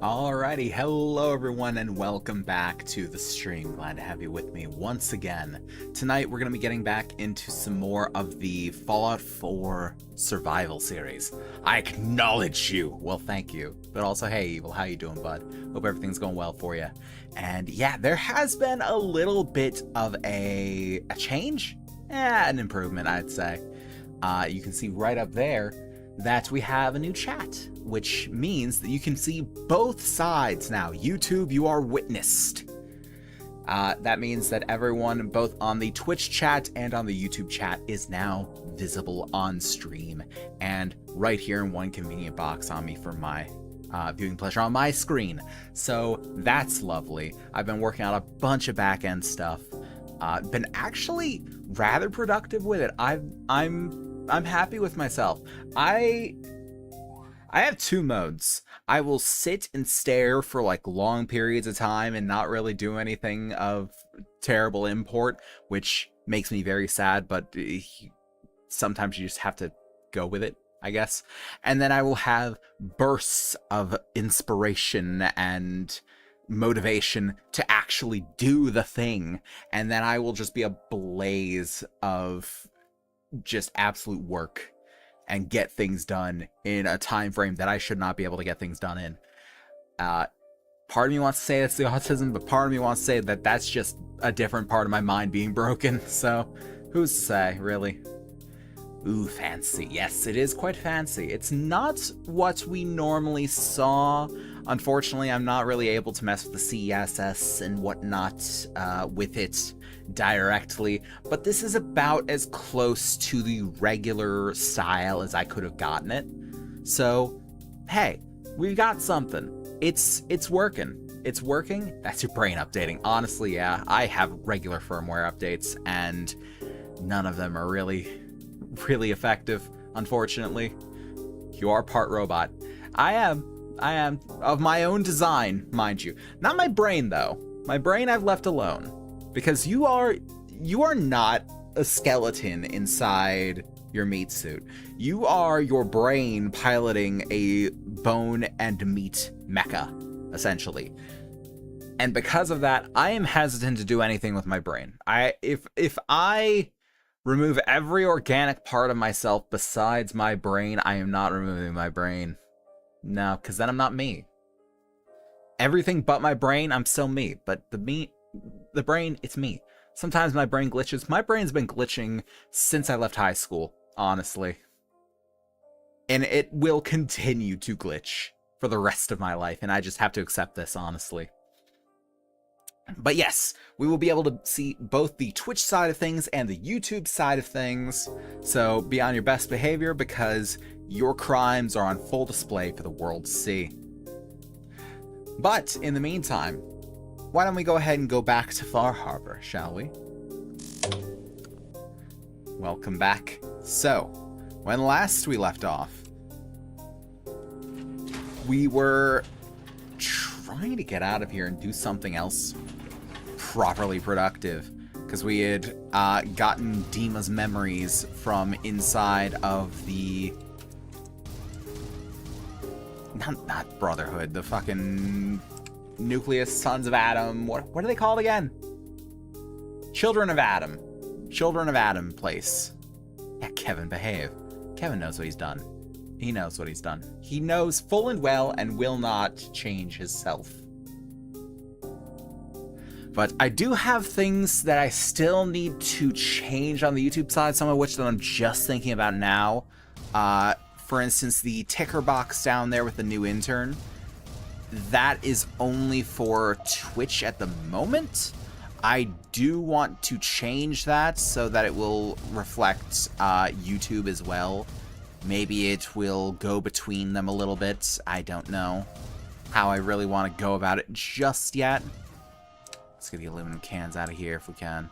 Alrighty, hello everyone and welcome back to the stream. Glad to have you with me once again. Tonight we're going to be getting back into some more of the Fallout 4 survival series. I acknowledge you! Well, thank you. But also, hey Evil, how you doing, bud? Hope everything's going well for you. And yeah, there has been a little bit of a change? An improvement, I'd say. You can see right up there that we have a new chat, which means that you can see both sides now. YouTube, you are witnessed. That means that everyone, both on the Twitch chat and on the YouTube chat, is now visible on stream and right here in one convenient box on me for my viewing pleasure on my screen. So that's lovely. I've been working on a bunch of back-end stuff. Been actually rather productive with it. I'm happy with myself. I have two modes. I will sit and stare for like long periods of time and not really do anything of terrible import, which makes me very sad, but sometimes you just have to go with it, I guess. And then I will have bursts of inspiration and motivation to actually do the thing, and then I will just be a blaze of just absolute work and get things done in a time frame that I should not be able to get things done in. Part of me wants to say that's the autism, but part of me wants to say that that's just a different part of my mind being broken. So who's to say, really? Ooh, fancy. Yes, it is quite fancy. It's not what we normally saw. Unfortunately, I'm not really able to mess with the CSS and whatnot with it directly, but this is about as close to the regular style as I could have gotten it. So, hey, we got something. It's working. It's working. That's your brain updating. Honestly, yeah, I have regular firmware updates, and none of them are really effective, unfortunately. You are part robot. I am of my own design, mind you. Not my brain, though. My brain I've left alone. Because you are not a skeleton inside your meat suit. You are your brain piloting a bone and meat mecha, essentially. And because of that, I am hesitant to do anything with my brain. If I remove every organic part of myself besides my brain, I am not removing my brain. No, because then I'm not me. Everything but my brain, I'm still me. But the brain, it's me. Sometimes my brain glitches. My brain's been glitching since I left high school, honestly. And it will continue to glitch for the rest of my life, and I just have to accept this, honestly. But yes, we will be able to see both the Twitch side of things and the YouTube side of things, so be on your best behavior because your crimes are on full display for the world to see. But in the meantime, why don't we go ahead and go back to Far Harbor, shall we? Welcome back. So, when last we left off, we were trying to get out of here and do something else properly productive, because we had gotten Dima's memories from inside of the not Brotherhood, the fucking Nucleus Sons of Adam. What are they called again? Children of Adam. Children of Adam place. Yeah, Kevin, behave. Kevin knows what he's done. He knows what he's done. He knows full and well and will not change his self. But I do have things that I still need to change on the YouTube side, some of which that I'm just thinking about now. For instance, the ticker box down there with the new intern. That is only for Twitch at the moment. I do want to change that so that it will reflect YouTube as well. Maybe it will go between them a little bit. I don't know how I really want to go about it just yet. Let's get the aluminum cans out of here if we can.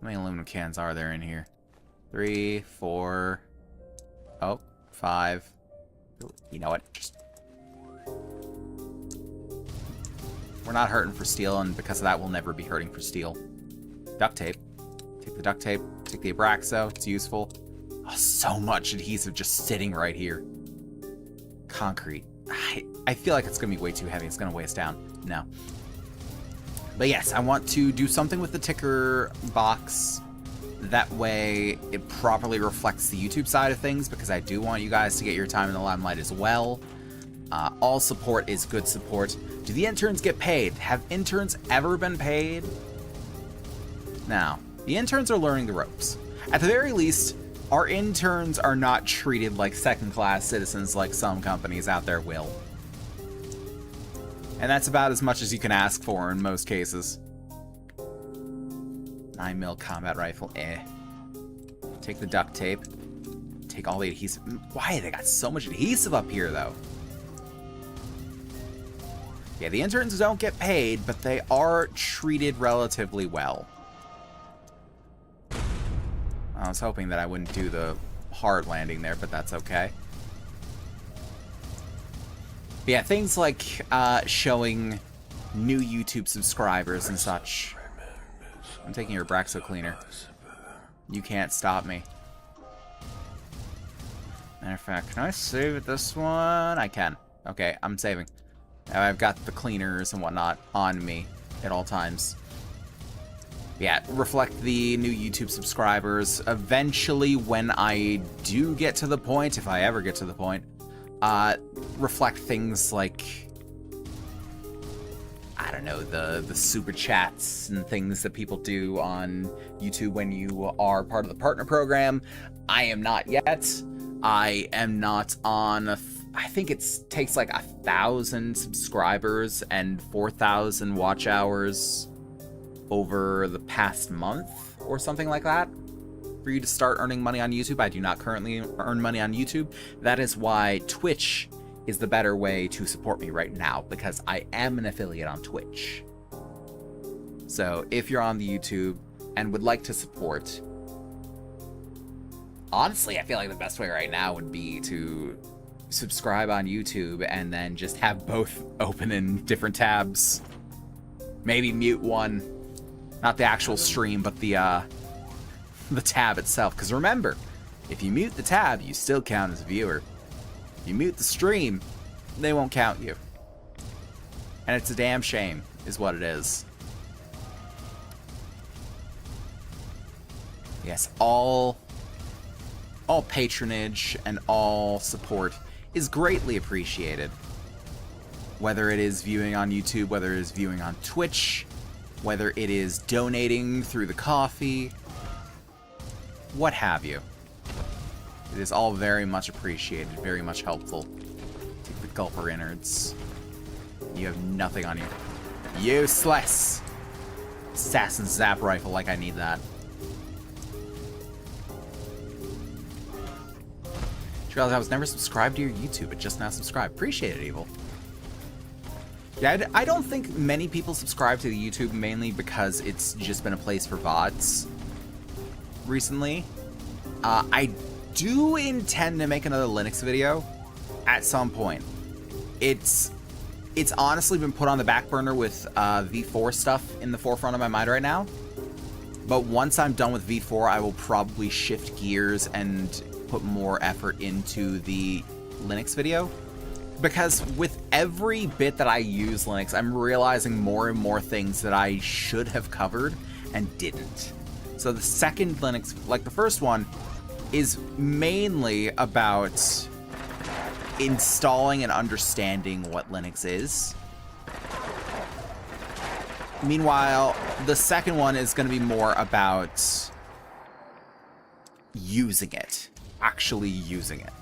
How many aluminum cans are there in here? 3, 4, 5. You know what? Just... We're not hurting for steel, and because of that, we'll never be hurting for steel. Duct tape. Take the duct tape. Take the Abraxo. It's useful. Oh, so much adhesive just sitting right here. Concrete. I feel like it's going to be way too heavy. It's going to weigh us down. No. But yes, I want to do something with the ticker box. That way it properly reflects the YouTube side of things, because I do want you guys to get your time in the limelight as well. All support is good support. Do the interns get paid? Have interns ever been paid? No. The interns are learning the ropes. At the very least, our interns are not treated like second-class citizens like some companies out there will. And that's about as much as you can ask for in most cases. 9mm combat rifle, Take the duct tape. Take all the adhesive. Why they got so much adhesive up here, though? Yeah, the interns don't get paid, but they are treated relatively well. I was hoping that I wouldn't do the hard landing there, but that's okay. But yeah, things like showing new YouTube subscribers and such. I'm taking your Braxo cleaner. You can't stop me. Matter of fact, can I save this one? I can. Okay, I'm saving. I've got the cleaners and whatnot on me at all times. Yeah, reflect the new YouTube subscribers. Eventually, when I do get to the point, if I ever get to the point, reflect things like, I don't know, the super chats and things that people do on YouTube when you are part of the partner program. I am not yet. I am not on, I think it takes like 1,000 subscribers and 4,000 watch hours over the past month or something like that for you to start earning money on YouTube. I do not currently earn money on YouTube. That is why Twitch is the better way to support me right now, because I am an affiliate on Twitch. So if you're on the YouTube and would like to support, honestly, I feel like the best way right now would be to subscribe on YouTube and then just have both open in different tabs. Maybe mute one, not the actual stream, but the tab itself. Because remember, if you mute the tab, you still count as a viewer. If you mute the stream, they won't count you. And it's a damn shame, is what it is. Yes, all patronage and all support is greatly appreciated. Whether it is viewing on YouTube, whether it is viewing on Twitch, whether it is donating through the coffee, what have you. It is all very much appreciated, very much helpful. Take the gulper innards. You have nothing on you. Useless! Assassin zap rifle, like I need that. Did you realize I was never subscribed to your YouTube, but just now subscribed? Appreciate it, Evil. Yeah, I don't think many people subscribe to the YouTube, mainly because it's just been a place for VODs recently. I do intend to make another Linux video at some point. It's honestly been put on the back burner with V4 stuff in the forefront of my mind right now. But once I'm done with V4, I will probably shift gears and put more effort into the Linux video. Because with every bit that I use Linux, I'm realizing more and more things that I should have covered and didn't. So the second Linux, like the first one, is mainly about installing and understanding what Linux is. Meanwhile, the second one is going to be more about using it. Actually using it.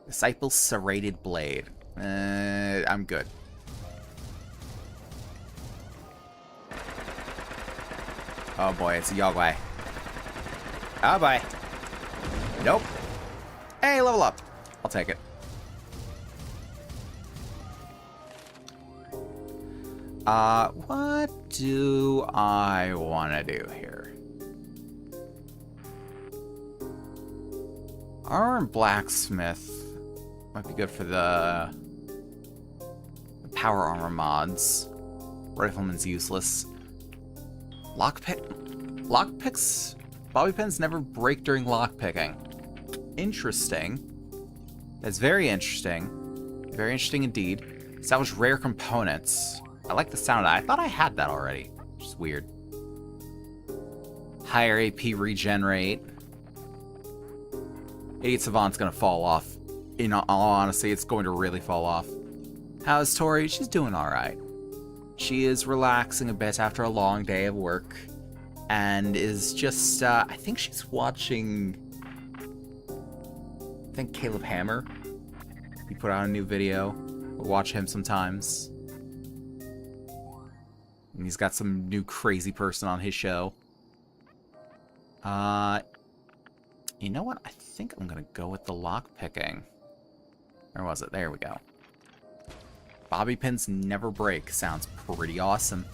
Disciple Serrated Blade. I'm good. Oh boy, it's a Yogwai. Oh boy. Nope. Hey, level up. I'll take it. What do I want to do here? Armor and Blacksmith might be good for the power armor mods. Rifleman's useless. Lockpicks? Bobby pins never break during lockpicking. Interesting. That's very interesting. Very interesting indeed. Establish rare components. I like the sound of that. I thought I had that already, which is weird. Higher AP regenerate. Idiot Savant's gonna fall off. In all honesty, it's going to really fall off. How's Tori? She's doing alright. She is relaxing a bit after a long day of work. And is just, I think she's watching... I think Caleb Hammer. He put out a new video. We'll watch him sometimes. And he's got some new crazy person on his show. You know what? I think I'm gonna go with the lock picking. Where was it? There we go. Bobby pins never break. Sounds pretty awesome.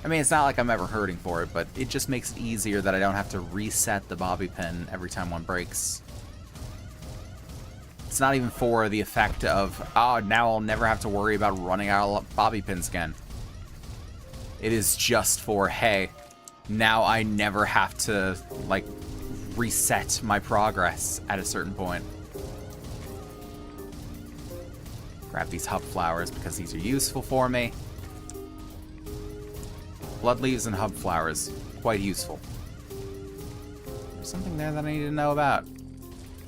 I mean, it's not like I'm ever hurting for it, but it just makes it easier that I don't have to reset the bobby pin every time one breaks. It's not even for the effect of, oh, now I'll never have to worry about running out of bobby pins again. It is just for, hey, now I never have to, like, reset my progress at a certain point. Grab these hub flowers because these are useful for me. Blood leaves and hub flowers, quite useful. There's something there that I need to know about.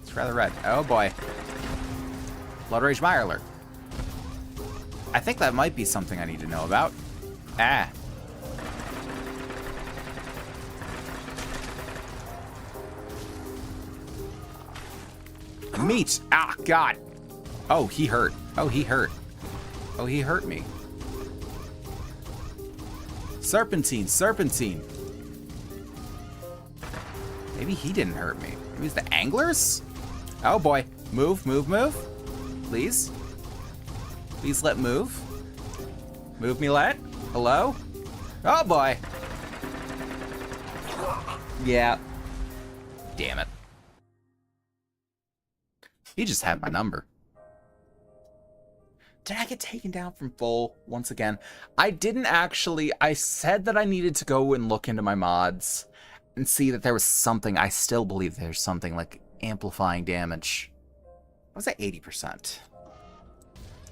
It's rather red. Oh boy. Blood Rage Mirelurk. I think that might be something I need to know about. Ah. Meat! Ah, God! Oh, he hurt. Oh, he hurt. Oh, he hurt me. Serpentine, serpentine. Maybe he didn't hurt me. Maybe it's the anglers? Oh boy. Move, move, move. Please. Please let move. Move me let. Hello? Oh boy. Yeah. Damn it. He just had my number. Did I get taken down from full once again? I didn't actually. I said that I needed to go and look into my mods and see that there was something. I still believe there's something like amplifying damage. I was at 80%.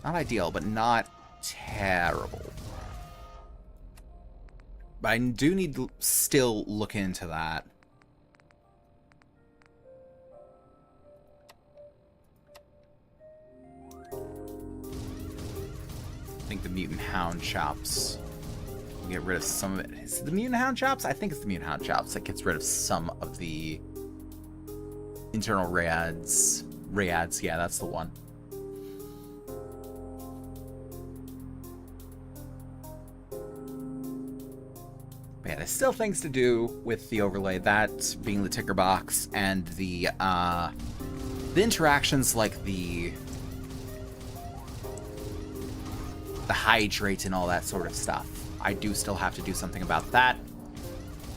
Not ideal, but not terrible. But I do need to still look into that. I think the Mutant Hound Chops will get rid of some of it. Is it the Mutant Hound Chops? I think it's the Mutant Hound Chops that gets rid of some of the internal Rayads. Rayads, yeah, that's the one. But yeah, there's still things to do with the overlay, that being the ticker box and the interactions like the hydrate and all that sort of stuff. I do still have to do something about that.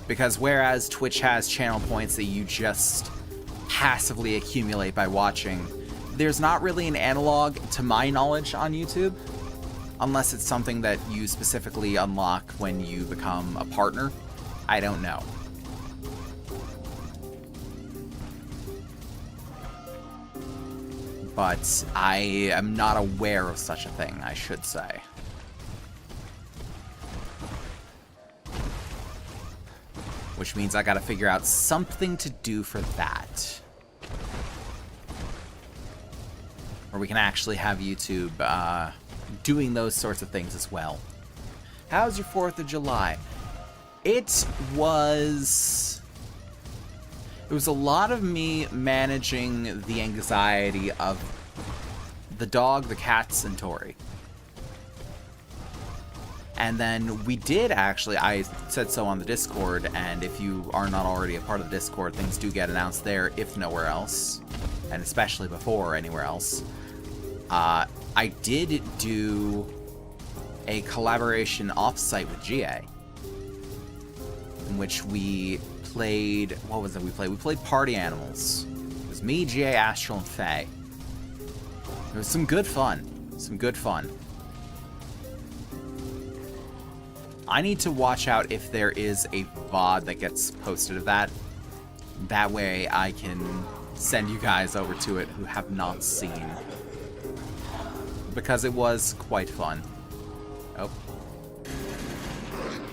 Because whereas Twitch has channel points that you just passively accumulate by watching, there's not really an analog, to my knowledge, on YouTube. Unless it's something that you specifically unlock when you become a partner. I don't know. But I am not aware of such a thing, I should say. Which means I gotta figure out something to do for that. Or we can actually have YouTube doing those sorts of things as well. How's your 4th of July? It was a lot of me managing the anxiety of the dog, the cats, and Tori. And then we did actually, I said so on the Discord, and if you are not already a part of the Discord, things do get announced there, if nowhere else. And especially before anywhere else. I did do a collaboration offsite with GA. In which we played, what was it we played? We played Party Animals. It was me, GA, Astral, and Faye. It was some good fun. Some good fun. I need to watch out if there is a VOD that gets posted of that. That way I can send you guys over to it who have not seen, because it was quite fun. Oh.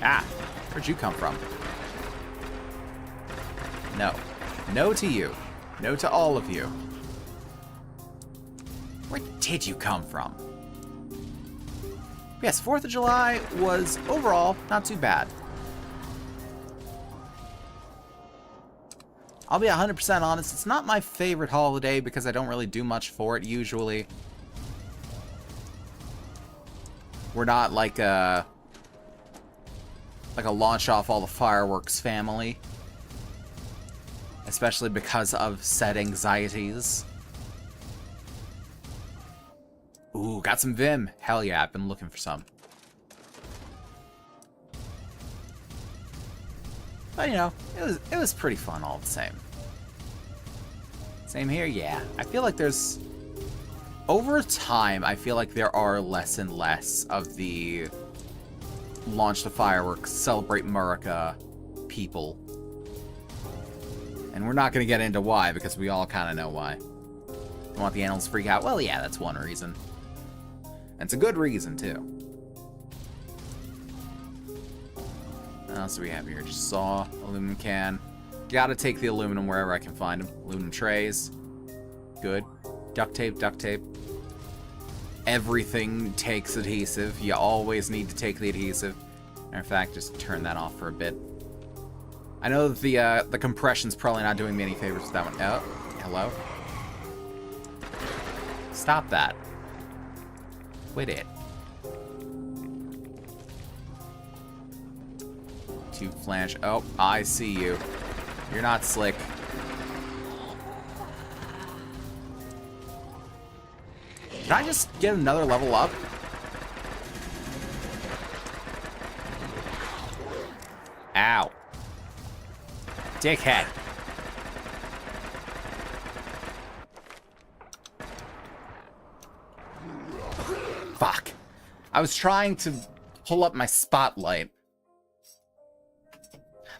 Ah, where'd you come from? No. No to you. No to all of you. Where did you come from? Yes, 4th of July was overall not too bad. I'll be 100% honest, it's not my favorite holiday because I don't really do much for it usually. We're not like a launch off all the fireworks family. Especially because of said anxieties. Ooh, got some Vim. Hell yeah, I've been looking for some. But, you know, it was pretty fun all the same. Same here, yeah. I feel like there's... Over time, I feel like there are less and less of the launch the fireworks, celebrate America people. And we're not going to get into why, because we all kind of know why. You want the animals to freak out? Well, yeah, that's one reason. And it's a good reason, too. What else do we have here? Just saw, aluminum can. Gotta take the aluminum wherever I can find them. Aluminum trays. Good. Duct tape, duct tape. Everything takes adhesive. You always need to take the adhesive. Matter of fact, just turn that off for a bit. I know that the compression's probably not doing me any favors with that one. Oh, hello? Stop that. Quit it. Tube flange. Oh, I see you. You're not slick. Did I just get another level up? Ow. Dickhead. Fuck. I was trying to pull up my spotlight.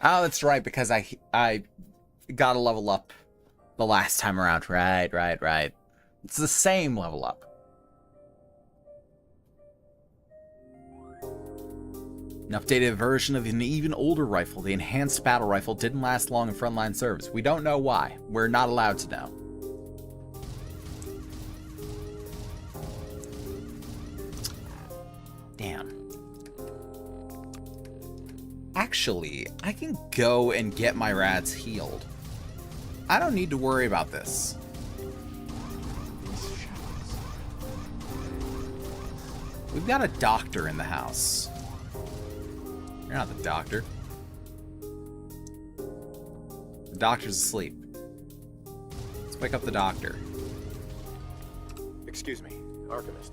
Oh, that's right, because I got a level up the last time around. Right. It's the same level up. An updated version of an even older rifle, the enhanced battle rifle, didn't last long in frontline service. We don't know why. We're not allowed to know. Damn. Actually, I can go and get my rats healed. I don't need to worry about this. We've got a doctor in the house. You're not the doctor. The doctor's asleep. Let's wake up the doctor. Excuse me, Archivist.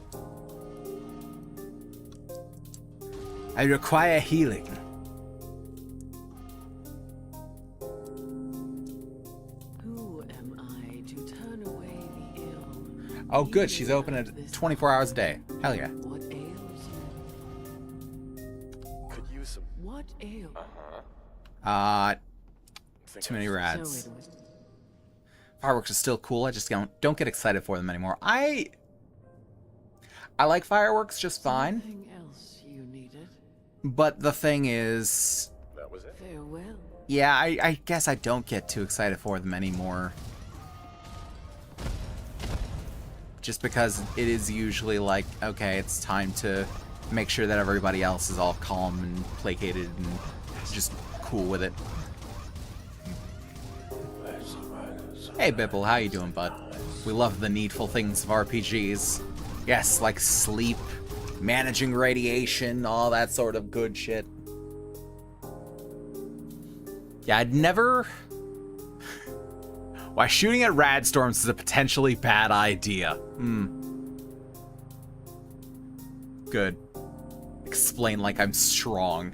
I require healing. Who am I to turn away the ill? Oh, good. She's open at 24 hours a day. Hell yeah. What ails you? Could use some. What ails? Too many rats. So it was. Fireworks are still cool. I just don't get excited for them anymore. I like fireworks just fine. Something else you needed? But the thing is, That was it? Farewell. yeah, I guess I don't get too excited for them anymore. Just because it is usually like, okay, it's time to make sure that everybody else is all calm and placated and just cool with it. Hey Bipple, how you doing, bud? We love the needful things of RPGs. Yes, like sleep, managing radiation, all that sort of good shit. Yeah, I'd never... Why shooting at rad storms is a potentially bad idea. Good. Explain like I'm strong.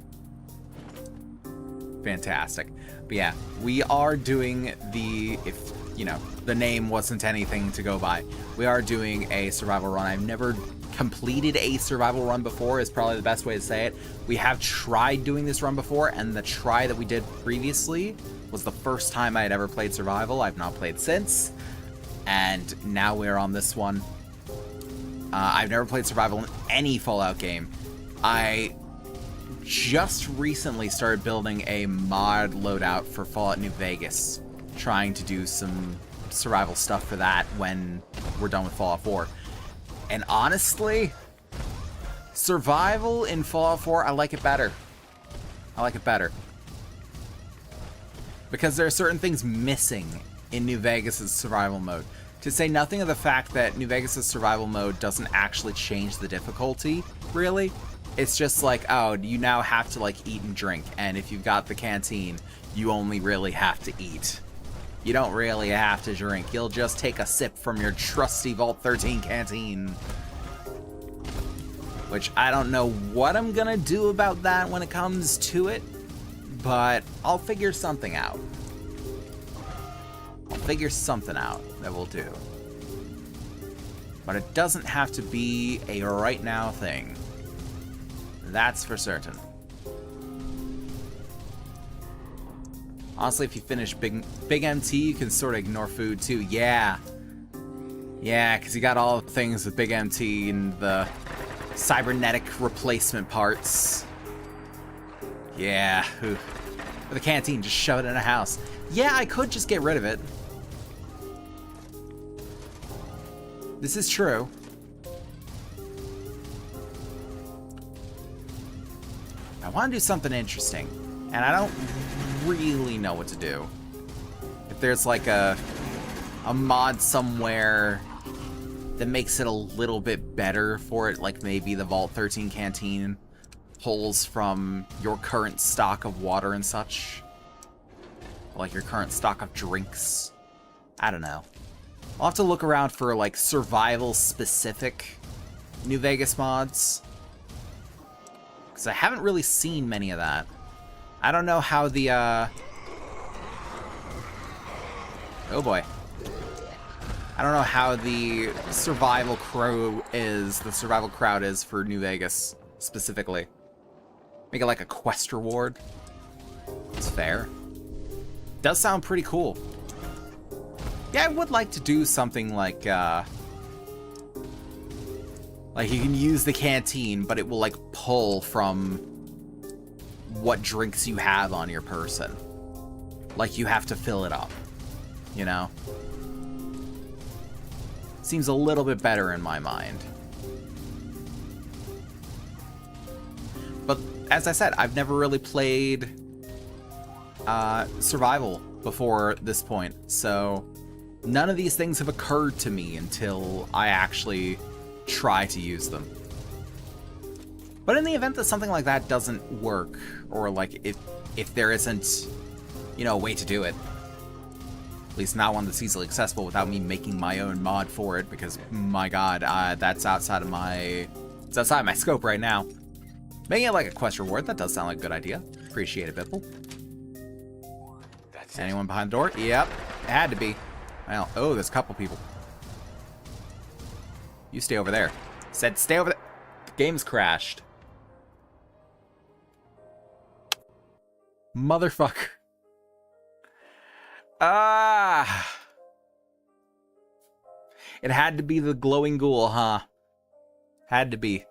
Fantastic. But yeah, we are doing the... If, you know, the name wasn't anything to go by. We are doing a survival run. I've never completed a survival run before is probably the best way to say it. We have tried doing this run before, and the try that we did previously was the first time I had ever played survival. I've not played since, and now we're on this one. I've never played survival in any Fallout game. I just recently started building a mod loadout for Fallout New Vegas, trying to do some survival stuff for that when we're done with Fallout 4. And honestly, survival in Fallout 4, I like it better. I like it better. Because there are certain things missing in New Vegas' survival mode. To say nothing of the fact that New Vegas' survival mode doesn't actually change the difficulty, really. It's just like, oh, you now have to, like, eat and drink. And if you've got the canteen, you only really have to eat. You don't really have to drink. You'll just take a sip from your trusty Vault 13 canteen. Which I don't know what I'm gonna do about that when it comes to it, but I'll figure something out. I'll figure something out that will do. But it doesn't have to be a right now thing. That's for certain. Honestly, if you finish Big MT, you can sort of ignore food too. Yeah. Yeah, because you got all the things with Big MT and the cybernetic replacement parts. Yeah. Or the canteen, just shove it in a house. Yeah, I could just get rid of it. This is true. I want to do something interesting, and I don't really know what to do. If there's like a mod somewhere that makes it a little bit better for it, like maybe the Vault 13 canteen pulls from your current stock of water and such, like your current stock of drinks. I don't know. I'll have to look around for like survival specific New Vegas mods, because I haven't really seen many of that. I don't know how the oh boy. I don't know how the survival crowd is for New Vegas specifically. Make it like a quest reward. It's fair. Does sound pretty cool. Yeah, I would like to do something like you can use the canteen, but it will like pull from what drinks you have on your person. Like you have to fill it up, you know? Seems a little bit better in my mind. But as I said, I've never really played survival before this point, so none of these things have occurred to me until I actually try to use them. But in the event that something like that doesn't work, or like if there isn't, you know, a way to do it, at least not one that's easily accessible without me making my own mod for it, because my god, that's outside of my scope right now. Making it like a quest reward, that does sound like a good idea. Appreciate it, Bipple. That's Anyone behind the door? Yep, it had to be. Well, oh, there's a couple people. You stay over there. Said stay over there. The game's crashed. Motherfucker. Ah. It had to be the glowing ghoul, huh? Had to be.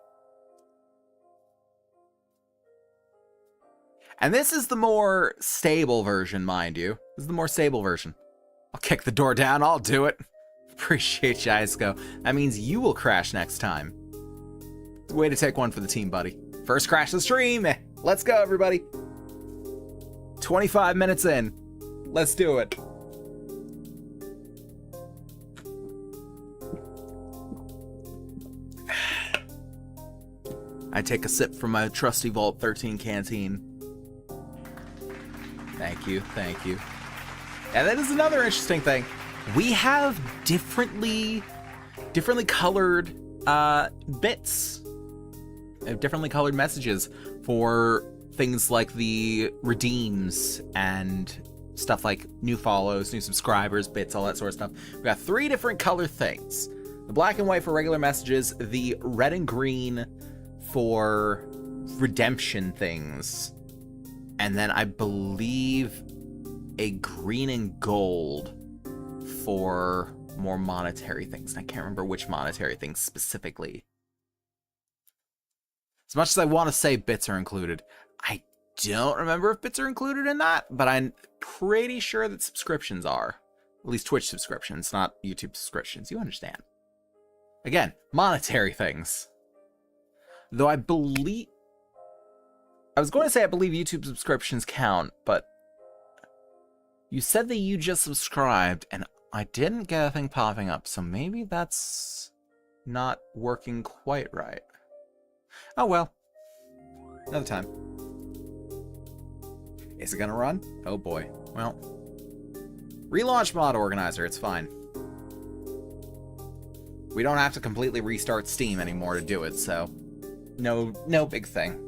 And this is the more stable version, mind you. This is the more stable version. I'll kick the door down, I'll do it. Appreciate you, Isko. That means you will crash next time. Way to take one for the team, buddy. First crash of the stream. Let's go, everybody. 25 minutes in. Let's do it. I take a sip from my trusty Vault 13 canteen. Thank you, thank you. And that is another interesting thing. We have differently colored bits, differently colored messages for things like the redeems and stuff like new follows, new subscribers, bits, all that sort of stuff. We've got 3 different color things. The black and white for regular messages, the red and green for redemption things, and then I believe a green and gold for more monetary things. I can't remember which monetary things specifically. As much as I want to say bits are included, I don't remember if bits are included in that, but I'm pretty sure that subscriptions are. At least Twitch subscriptions, not YouTube subscriptions. You understand. Again, monetary things. Though I believe... I was going to say I believe YouTube subscriptions count, but... You said that you just subscribed, and I didn't get a thing popping up, so maybe that's not working quite right. Oh well. Another time. Is it gonna run? Oh boy. Well. Relaunch mod organizer, it's fine. We don't have to completely restart Steam anymore to do it, so no big thing.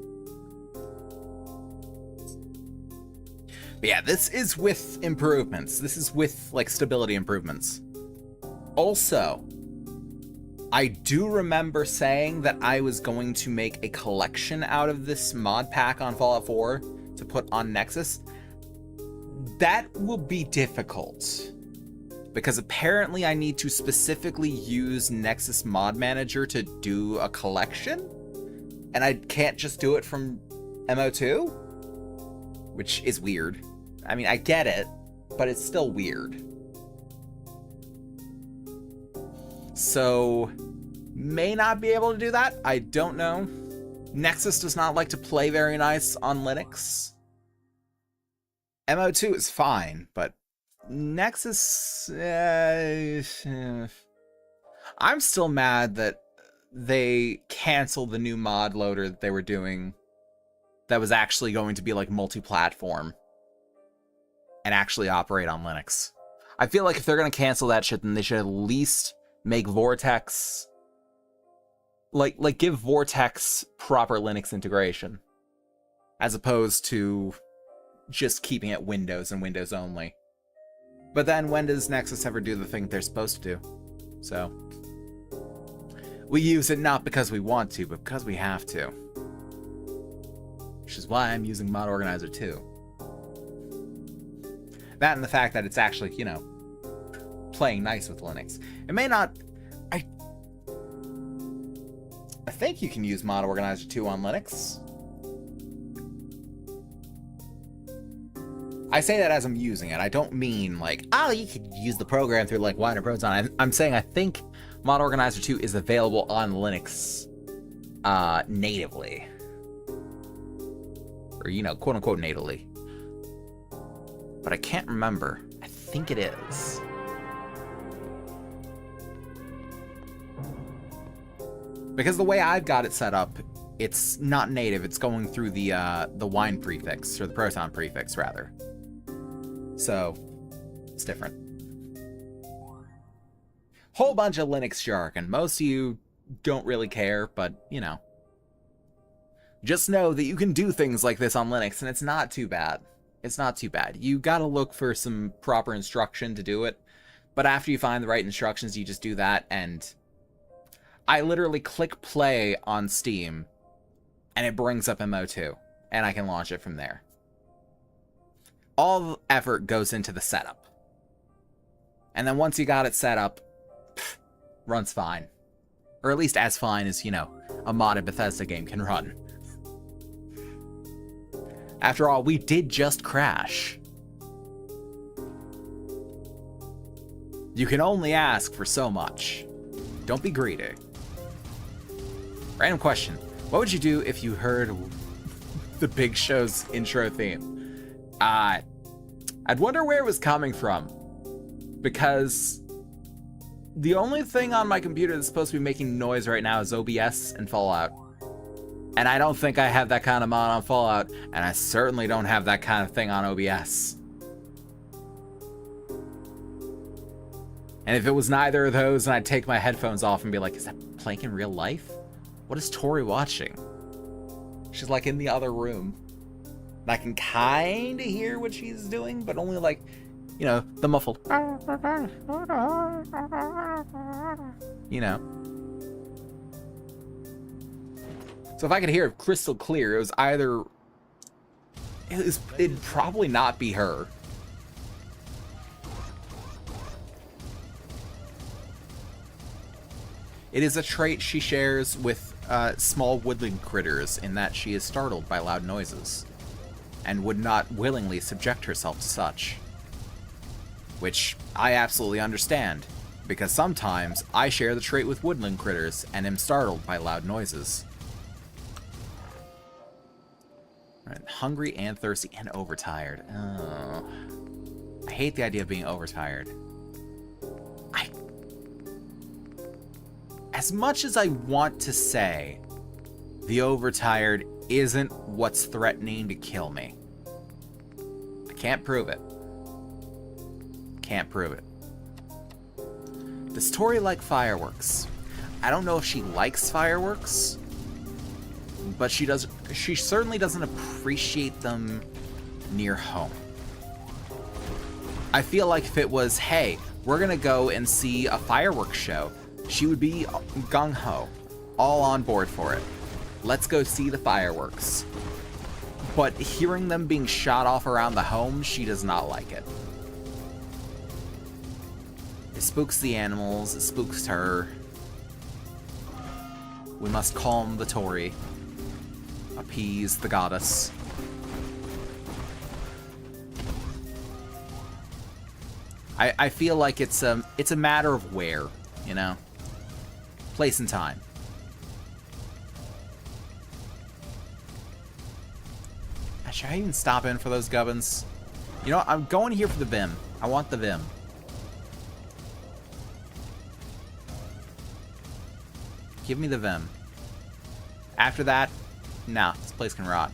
But yeah, this is with improvements. This is with, like, stability improvements. Also, I do remember saying that I was going to make a collection out of this mod pack on Fallout 4 to put on Nexus. That will be difficult, because apparently I need to specifically use Nexus Mod Manager to do a collection, and I can't just do it from MO2, which is weird. I mean, I get it, but it's still weird. So, may not be able to do that. I don't know. Nexus does not like to play very nice on Linux. MO2 is fine, but Nexus... I'm still mad that they canceled the new mod loader that they were doing that was actually going to be like multi-platform and actually operate on Linux. I feel like if they're going to cancel that shit, then they should at least make Vortex... Like give Vortex proper Linux integration, as opposed to just keeping it Windows and Windows only. But then when does Nexus ever do the thing they're supposed to do? So, we use it not because we want to, but because we have to. Which is why I'm using Mod Organizer too. That and the fact that it's actually, you know, playing nice with Linux. It may not... I think you can use Mod Organizer 2 on Linux. I say that as I'm using it. I don't mean like, oh, you could use the program through like Wine or Proton. I'm saying I think Mod Organizer 2 is available on Linux natively. Or, you know, quote unquote natively. But I can't remember. I think it is. Because the way I've got it set up, it's not native. It's going through the wine prefix, or the Proton prefix, rather. So, it's different. Whole bunch of Linux jargon. Most of you don't really care, but, you know. Just know that you can do things like this on Linux, and it's not too bad. It's not too bad. You gotta look for some proper instruction to do it, but after you find the right instructions, you just do that, and... I literally click play on Steam, and it brings up MO2, and I can launch it from there. All the effort goes into the setup. And then once you got it set up, runs fine. Or at least as fine as, you know, a modded Bethesda game can run. After all, we did just crash. You can only ask for so much. Don't be greedy. Random question. What would you do if you heard the Big Show's intro theme? I'd wonder where it was coming from. Because the only thing on my computer that's supposed to be making noise right now is OBS and Fallout. And I don't think I have that kind of mod on Fallout, and I certainly don't have that kind of thing on OBS. And if it was neither of those, then I'd take my headphones off and be like, is that playing in real life? What is Tori watching? She's like in the other room. And I can kind of hear what she's doing, but only like You know, the muffled. You know. So if I could hear it crystal clear, it was either... It'd probably not be her. It is a trait she shares with small woodland critters in that she is startled by loud noises and would not willingly subject herself to such. Which I absolutely understand, because sometimes I share the trait with woodland critters and am startled by loud noises. Right, hungry and thirsty and overtired. Oh. I hate the idea of being overtired. As much as I want to say the overtired isn't what's threatening to kill me, I can't prove it. Can't prove it. Does Tori like fireworks? I don't know if she likes fireworks, but she certainly doesn't appreciate them near home. I feel like if it was, hey, we're gonna go and see a fireworks show, she would be gung-ho, all on board for it. Let's go see the fireworks. But hearing them being shot off around the home, she does not like it. It spooks the animals, it spooks her. We must calm the Tori, appease the goddess. I feel like it's a matter of where, you know? Place and time. Should I even stop in for those gubbins? You know what? I'm going here for the Vim. I want the Vim. Give me the Vim. After that, nah, this place can rot.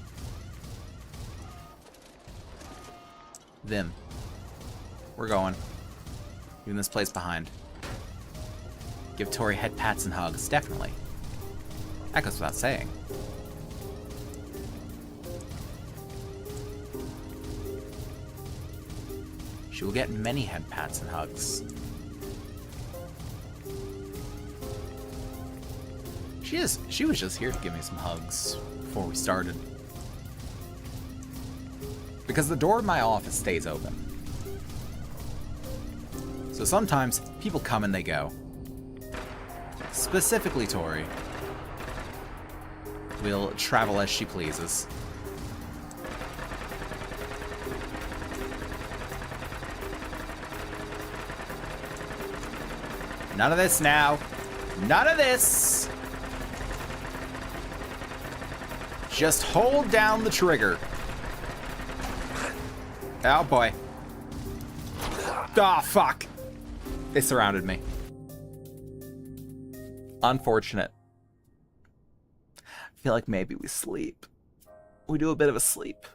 Vim. We're going. Leaving this place behind. Give Tori head pats and hugs, definitely. That goes without saying. She will get many head pats and hugs. She was just here to give me some hugs before we started. Because the door of my office stays open. So sometimes people come and they go. Specifically Tori will travel as she pleases. None of this now. None of this. Just hold down the trigger. Oh boy. Ah, fuck. They surrounded me. Unfortunate. I feel like maybe we sleep. We do a bit of a sleep.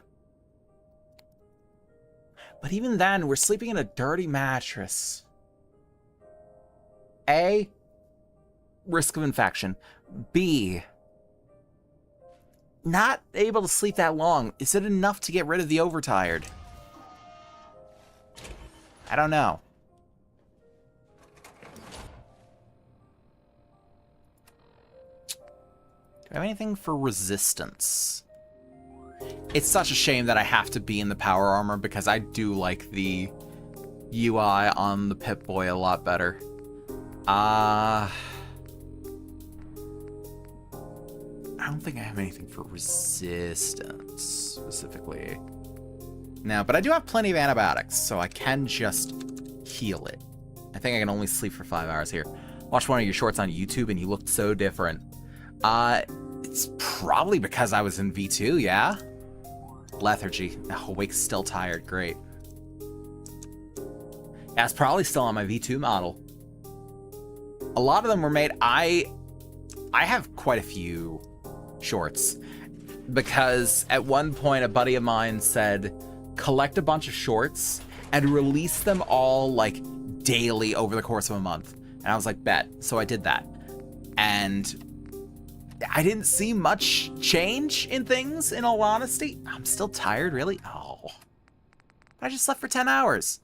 But even then, we're sleeping in a dirty mattress. A, risk of infection. B, not able to sleep that long. Is it enough to get rid of the overtired? I don't know. Do I have anything for resistance? It's such a shame that I have to be in the power armor because I do like the UI on the Pip-Boy a lot better. I don't think I have anything for resistance, specifically. No, but I do have plenty of antibiotics, so I can just heal it. I think I can only sleep for 5 hours here. Watched one of your shorts on YouTube, and you looked so different. It's probably because I was in V2, yeah? Lethargy. Oh, Wake's still tired. Great. Yeah, it's probably still on my V2 model. A lot of them were made... I have quite a few shorts because at one point a buddy of mine said collect a bunch of shorts and release them all like daily over the course of a month, and I was like, bet. So I did that, and I didn't see much change in things, in all honesty. I'm still tired, really. Oh, I just slept for 10 hours.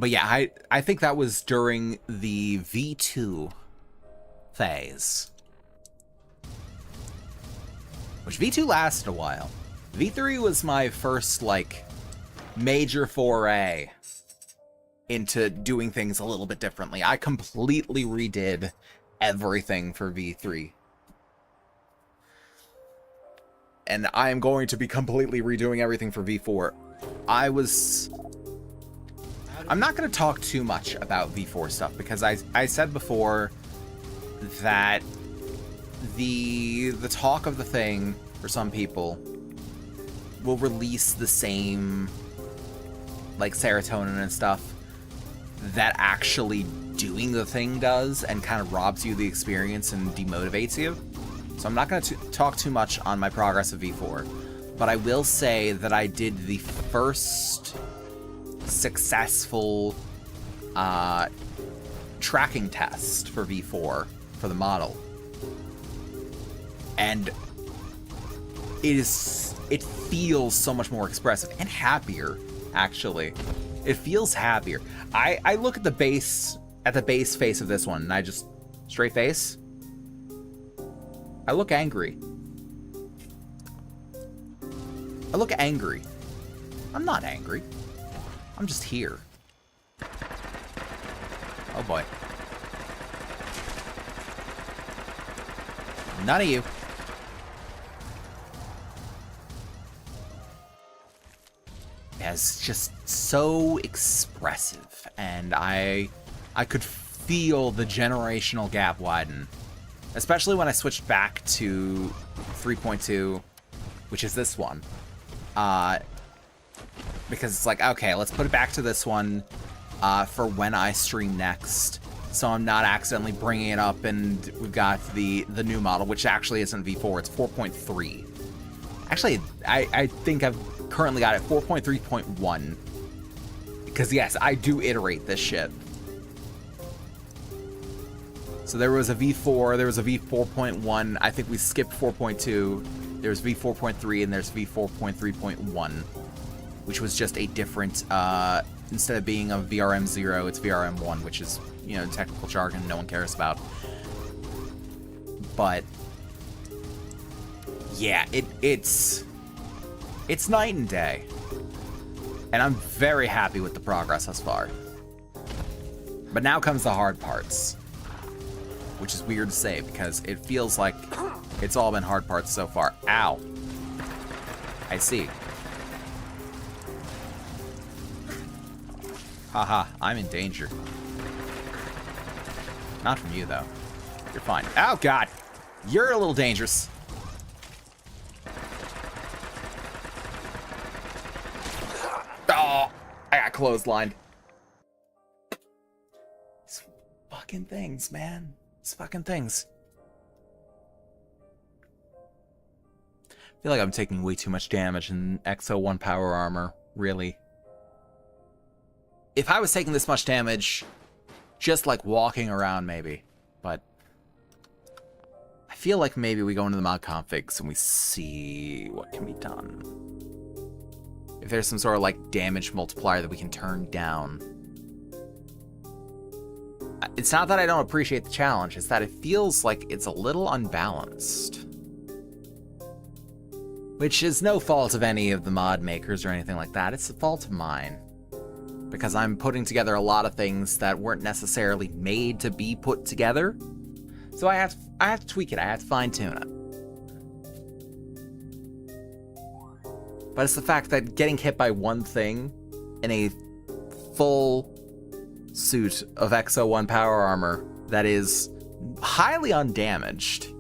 But yeah, I think that was during the V2 phase. Which V2 lasted a while. V3 was my first, like, major foray into doing things a little bit differently. I completely redid everything for V3. And I am going to be completely redoing everything for V4. I'm not going to talk too much about V4 stuff, because I said before that the talk of the thing, for some people, will release the same, like, serotonin and stuff that actually doing the thing does, and kind of robs you the experience and demotivates you. So I'm not going to talk too much on my progress of V4, but I will say that I did the first successful tracking test for V4 for the model. And it feels so much more expressive and happier, actually. It feels happier. I look at the base face of this one, and I just straight face. I look angry. I look angry. I'm not angry. I'm just here. Oh boy. None of you. It's just so expressive, and I could feel the generational gap widen, especially when I switched back to 3.2, which is this one, because it's like, okay, let's put it back to this one for when I stream next, so I'm not accidentally bringing it up. And we've got the new model, which actually isn't V4, it's 4.3. Actually, I think I've currently got it 4.3.1, because yes, I do iterate this shit. So there was a V4, there was a V4.1, I think we skipped 4.2, there's V4.3, and there's V4.3.1, which was just a different, instead of being a VRM0, it's VRM1, which is, you know, technical jargon no one cares about. But yeah, it's night and day. And I'm very happy with the progress thus far. But now comes the hard parts, which is weird to say, because it feels like it's all been hard parts so far. Ow. I see. Haha, I'm in danger. Not from you, though. You're fine. Oh, God. You're a little dangerous. Oh, I got clotheslined. These fucking things, man. These fucking things. I feel like I'm taking way too much damage in XO1 power armor, really. If I was taking this much damage, just like walking around, maybe. But I feel like maybe we go into the mod configs and we see what can be done. If there's some sort of like damage multiplier that we can turn down. It's not that I don't appreciate the challenge, it's that it feels like it's a little unbalanced. Which is no fault of any of the mod makers or anything like that, it's the fault of mine. Because I'm putting together a lot of things that weren't necessarily made to be put together. So I have to tweak it, I have to fine-tune it. But it's the fact that getting hit by one thing in a full suit of XO1 power armor that is highly undamaged,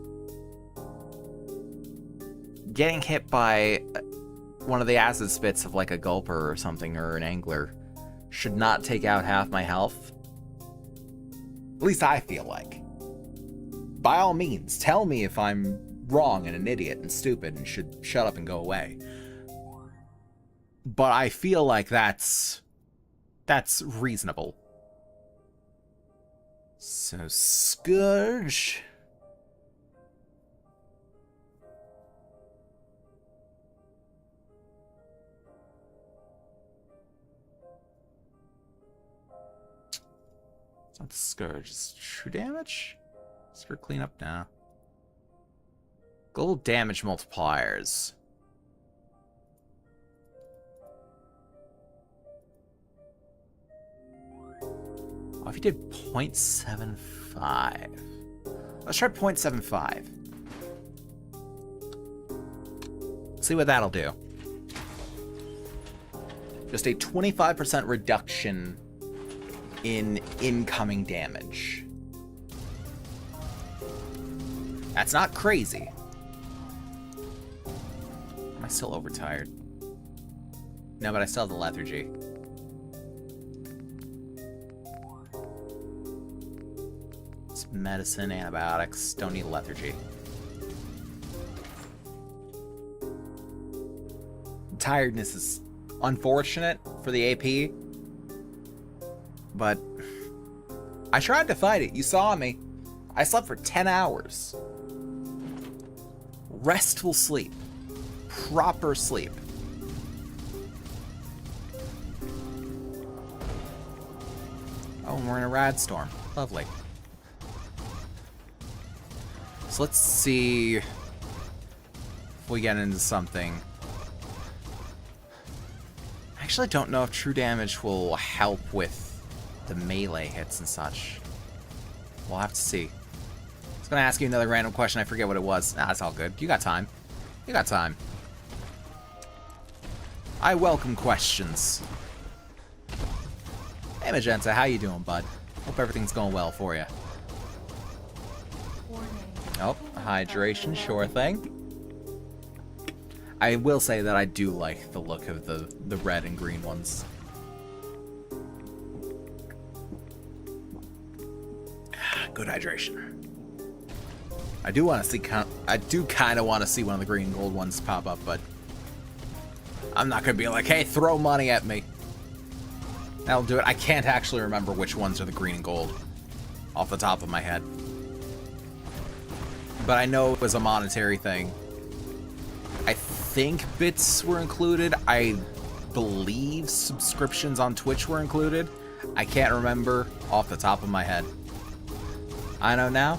getting hit by one of the acid spits of like a gulper or something, or an angler, should not take out half my health. At least I feel like. By all means, tell me if I'm wrong and an idiot and stupid and should shut up and go away. But I feel like that's reasonable. So, Scourge. Not the Scourge. Is true damage? Is for cleanup now? Global damage multipliers. Oh, if you did 0.75. Let's try 0.75. See what that'll do. Just a 25% reduction in incoming damage. That's not crazy. Am I still overtired? No, but I still have the lethargy. It's medicine, antibiotics. Don't need lethargy. Tiredness is unfortunate for the AP, but I tried to fight it. You saw me. I slept for 10 hours. Restful sleep. Proper sleep. Oh, and we're in a rad storm. Lovely. So let's see if we get into something. I actually don't know if true damage will help with the melee hits and such. We'll have to see. I was gonna ask you another random question. I forget what it was. Nah, it's all good. You got time. You got time. I welcome questions. Hey, Magenta, how you doing, bud? Hope everything's going well for you. Oh, hydration, sure thing. I will say that I do like the look of the red and green ones. Good hydration. I do want to see. I do kind of want to see one of the green and gold ones pop up, but I'm not gonna be like, "Hey, throw money at me." That'll do it. I can't actually remember which ones are the green and gold off the top of my head, but I know it was a monetary thing. I think bits were included. I believe subscriptions on Twitch were included. I can't remember off the top of my head. I know now.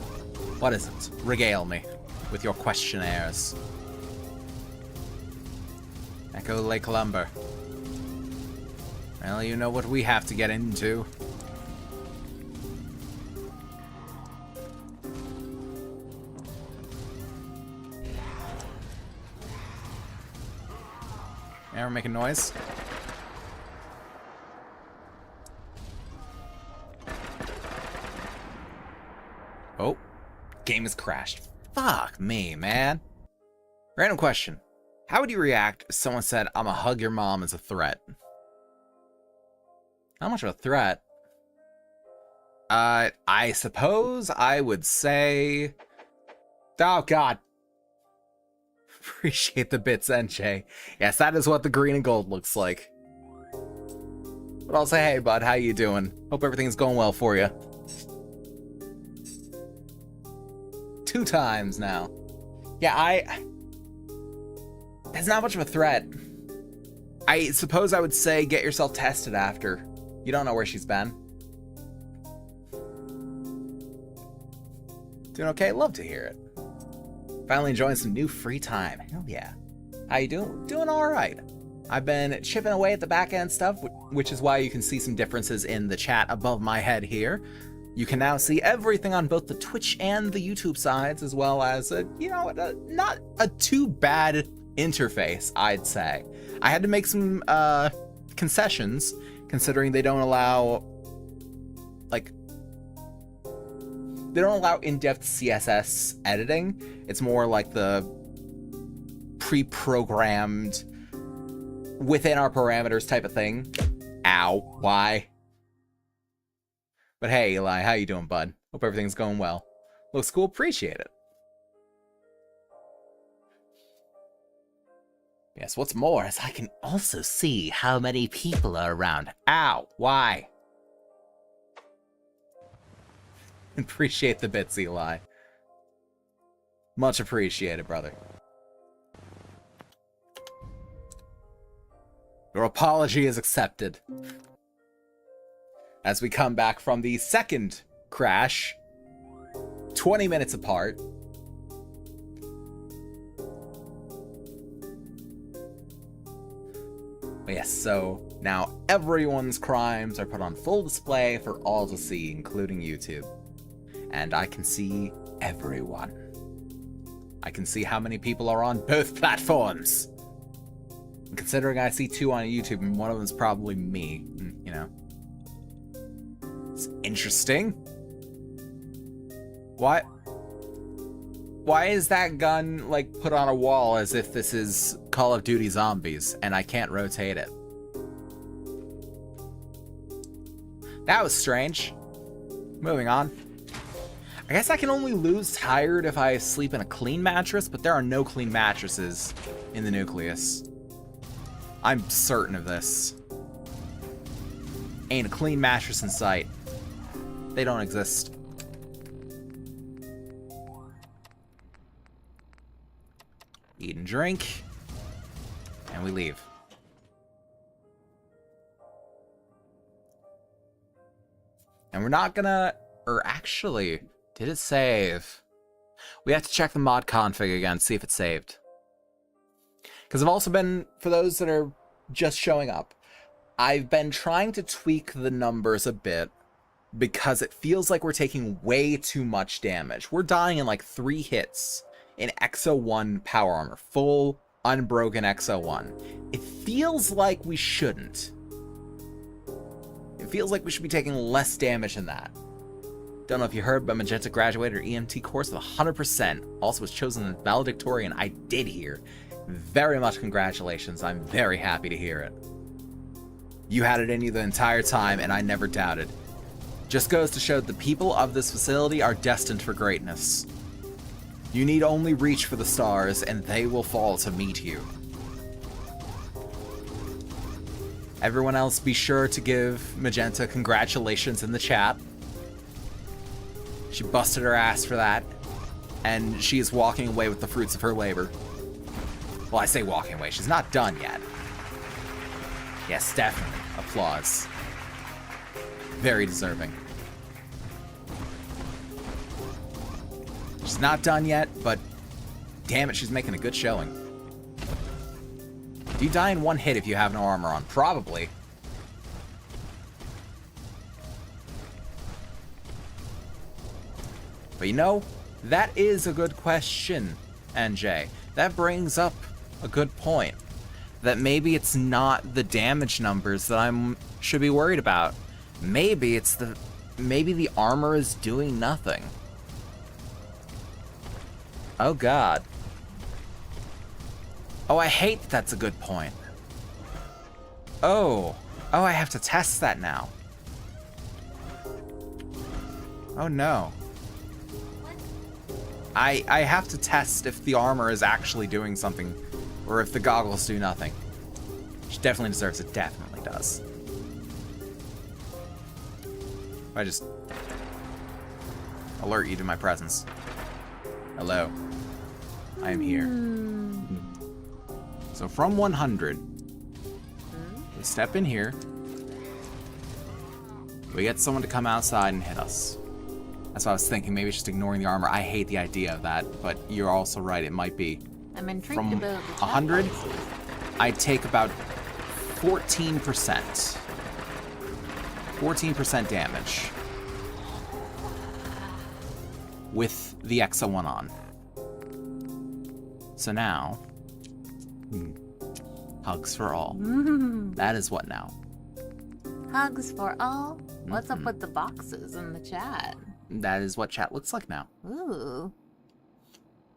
What is it? Regale me with your questionnaires. Echo Lake Lumber. Well, you know what we have to get into. Yeah, we're making noise. Oh, game has crashed. Fuck me, man. Random question. How would you react if someone said, "I'm gonna hug your mom" as a threat? Not much of a threat. I suppose I would say... Oh, God. Appreciate the bits, NJ. Yes, that is what the green and gold looks like. But I'll say, hey, bud, how you doing? Hope everything's going well for you. 2 times now. Yeah, That's not much of a threat. I suppose I would say get yourself tested after. You don't know where she's been. Doing okay? Love to hear it. Finally enjoying some new free time. Hell yeah. How you doing? Doing alright. I've been chipping away at the back end stuff, which is why you can see some differences in the chat above my head here. You can now see everything on both the Twitch and the YouTube sides, as well as, not a too bad interface, I'd say. I had to make some concessions, considering they don't allow, they don't allow in-depth CSS editing. It's more like the pre-programmed, within our parameters type of thing. Ow, why? But hey, Eli, how you doing, bud? Hope everything's going well. Looks cool, appreciate it. Yes, what's more is I can also see how many people are around. Ow, why? Appreciate the bits, Eli. Much appreciated, brother. Your apology is accepted. as we come back from the second crash, 20 minutes apart. Yes, so now everyone's crimes are put on full display for all to see, including YouTube. And I can see everyone. I can see how many people are on both platforms. And considering I see 2 on YouTube, and one of them's probably me, you know. It's interesting. Why is that gun, like, put on a wall as if this is Call of Duty Zombies, and I can't rotate it? That was strange. Moving on. I guess I can only lose tired if I sleep in a clean mattress, but there are no clean mattresses in the nucleus. I'm certain of this. Ain't a clean mattress in sight. They don't exist. Eat and drink. And we leave. And we're not gonna... Or actually, did it save? We have to check the mod config again, see if it saved. Because I've also been, for those that are just showing up, I've been trying to tweak the numbers a bit because it feels like we're taking way too much damage. We're dying in like 3 hits in XO1 power armor. Full, unbroken XO1. It feels like we shouldn't. It feels like we should be taking less damage than that. Don't know if you heard, but Magenta graduated her EMT course with 100%. Also was chosen as valedictorian. I did hear. Very much congratulations. I'm very happy to hear it. You had it in you the entire time, and I never doubted. Just goes to show the people of this facility are destined for greatness. You need only reach for the stars, and they will fall to meet you. Everyone else, be sure to give Magenta congratulations in the chat. She busted her ass for that, and she is walking away with the fruits of her labor. Well, I say walking away. She's not done yet. Yes, definitely. Applause. Very deserving. She's not done yet, but damn it, she's making a good showing. Do you die in 1 hit if you have no armor on? Probably. But you know, that is a good question, NJ. That brings up a good point. That maybe it's not the damage numbers that I should be worried about. Maybe it's maybe the armor is doing nothing. Oh god. Oh, I hate that that's a good point. Oh, I have to test that now. Oh no. I have to test if the armor is actually doing something, or if the goggles do nothing. She definitely deserves it. Definitely does. I just alert you to my presence. Hello. I am here. So from 100, we step in here. We get someone to come outside and hit us. That's what I was thinking. Maybe just ignoring the armor. I hate the idea of that, but you're also right. It might be. I'm intrigued From about 100, I take about 14%. 14% damage. With the XO1 on. So now, hugs for all. That is what now? Hugs for all? What's up with the boxes in the chat? That is what chat looks like now. Ooh.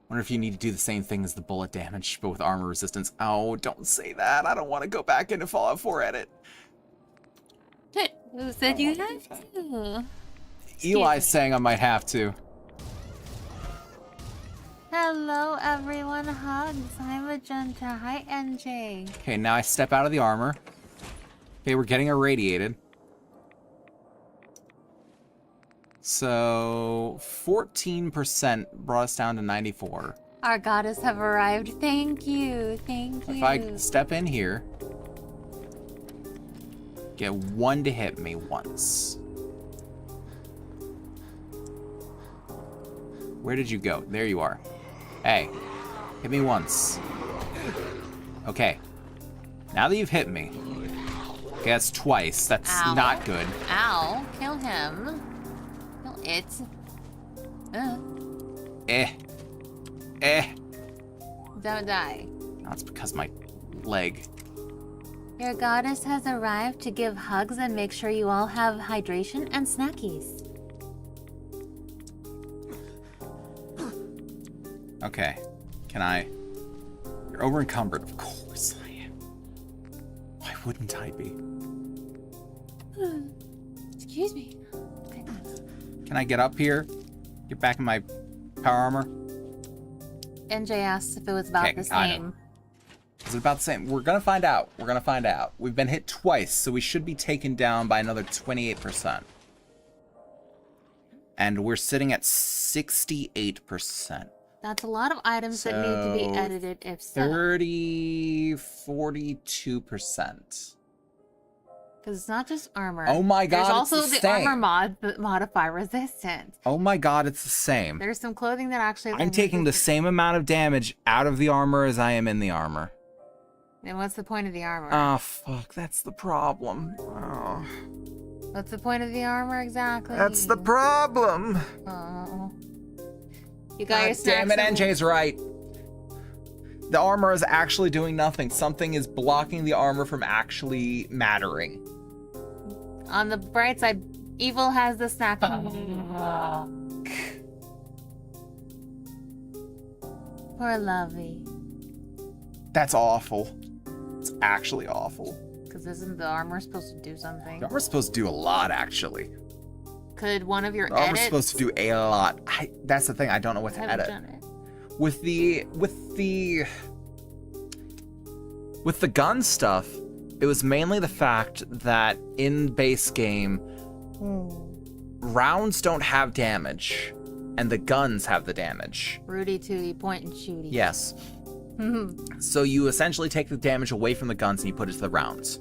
Wonder if you need to do the same thing as the bullet damage, but with armor resistance. Oh, don't say that. I don't want to go back into Fallout 4 edit. Who said you had to? Eli's saying I might have to. Hello, everyone. Hugs. Hi, Magenta. Hi, NJ. Okay, now I step out of the armor. Okay, we're getting irradiated. So 14% brought us down to 94. Our goddess have arrived. Thank you. Thank you. If I step in here, Get one to hit me once. Where did you go? There you are. Hey, hit me once. Okay. Now that you've hit me. Okay, that's twice. That's Ow. not good. Ow. Kill him. Kill it. Don't die. That's because my leg. Your goddess has arrived to give hugs and make sure you all have hydration and snackies. Okay. Can I? You're over encumbered. Of course I am. Why wouldn't I be? Excuse me. Goodness. Can I get up here? Get back in my power armor? NJ asked if it was about Okay, the I know. same. Is it about the same? We're gonna find out. We're gonna find out. We've been hit twice, so we should be taken down by another 28%. And we're sitting at 68%. That's a lot of items that need to be So, edited if so. 42%. Because it's not just armor. Oh my god, There's also it's the the same. armor mod that modify resistance. Oh my god, it's the same. There's some clothing that actually... I'm taking the same amount of damage out of the armor as I am in the armor. Then what's the point of the armor? Oh, fuck, that's the problem. Oh. What's the point of the armor exactly? That's the problem. Oh. You got your God damn it, snacks NJ's right. The armor is actually doing nothing. Something is blocking the armor from actually mattering. On the bright side, evil has the snack. Poor Lovey. That's awful. It's actually awful. Because isn't the armor supposed to do something? The armor's supposed to do a lot, actually. Could one of your The armor's edits... supposed to do a lot. That's the thing. I don't know what to haven't edit. done it. With the gun stuff, it was mainly the fact that in base game, rounds don't have damage, and the guns have the damage. Rudy Tooty, point and shooty. Yes. So you essentially take the damage away from the guns and you put it to the rounds.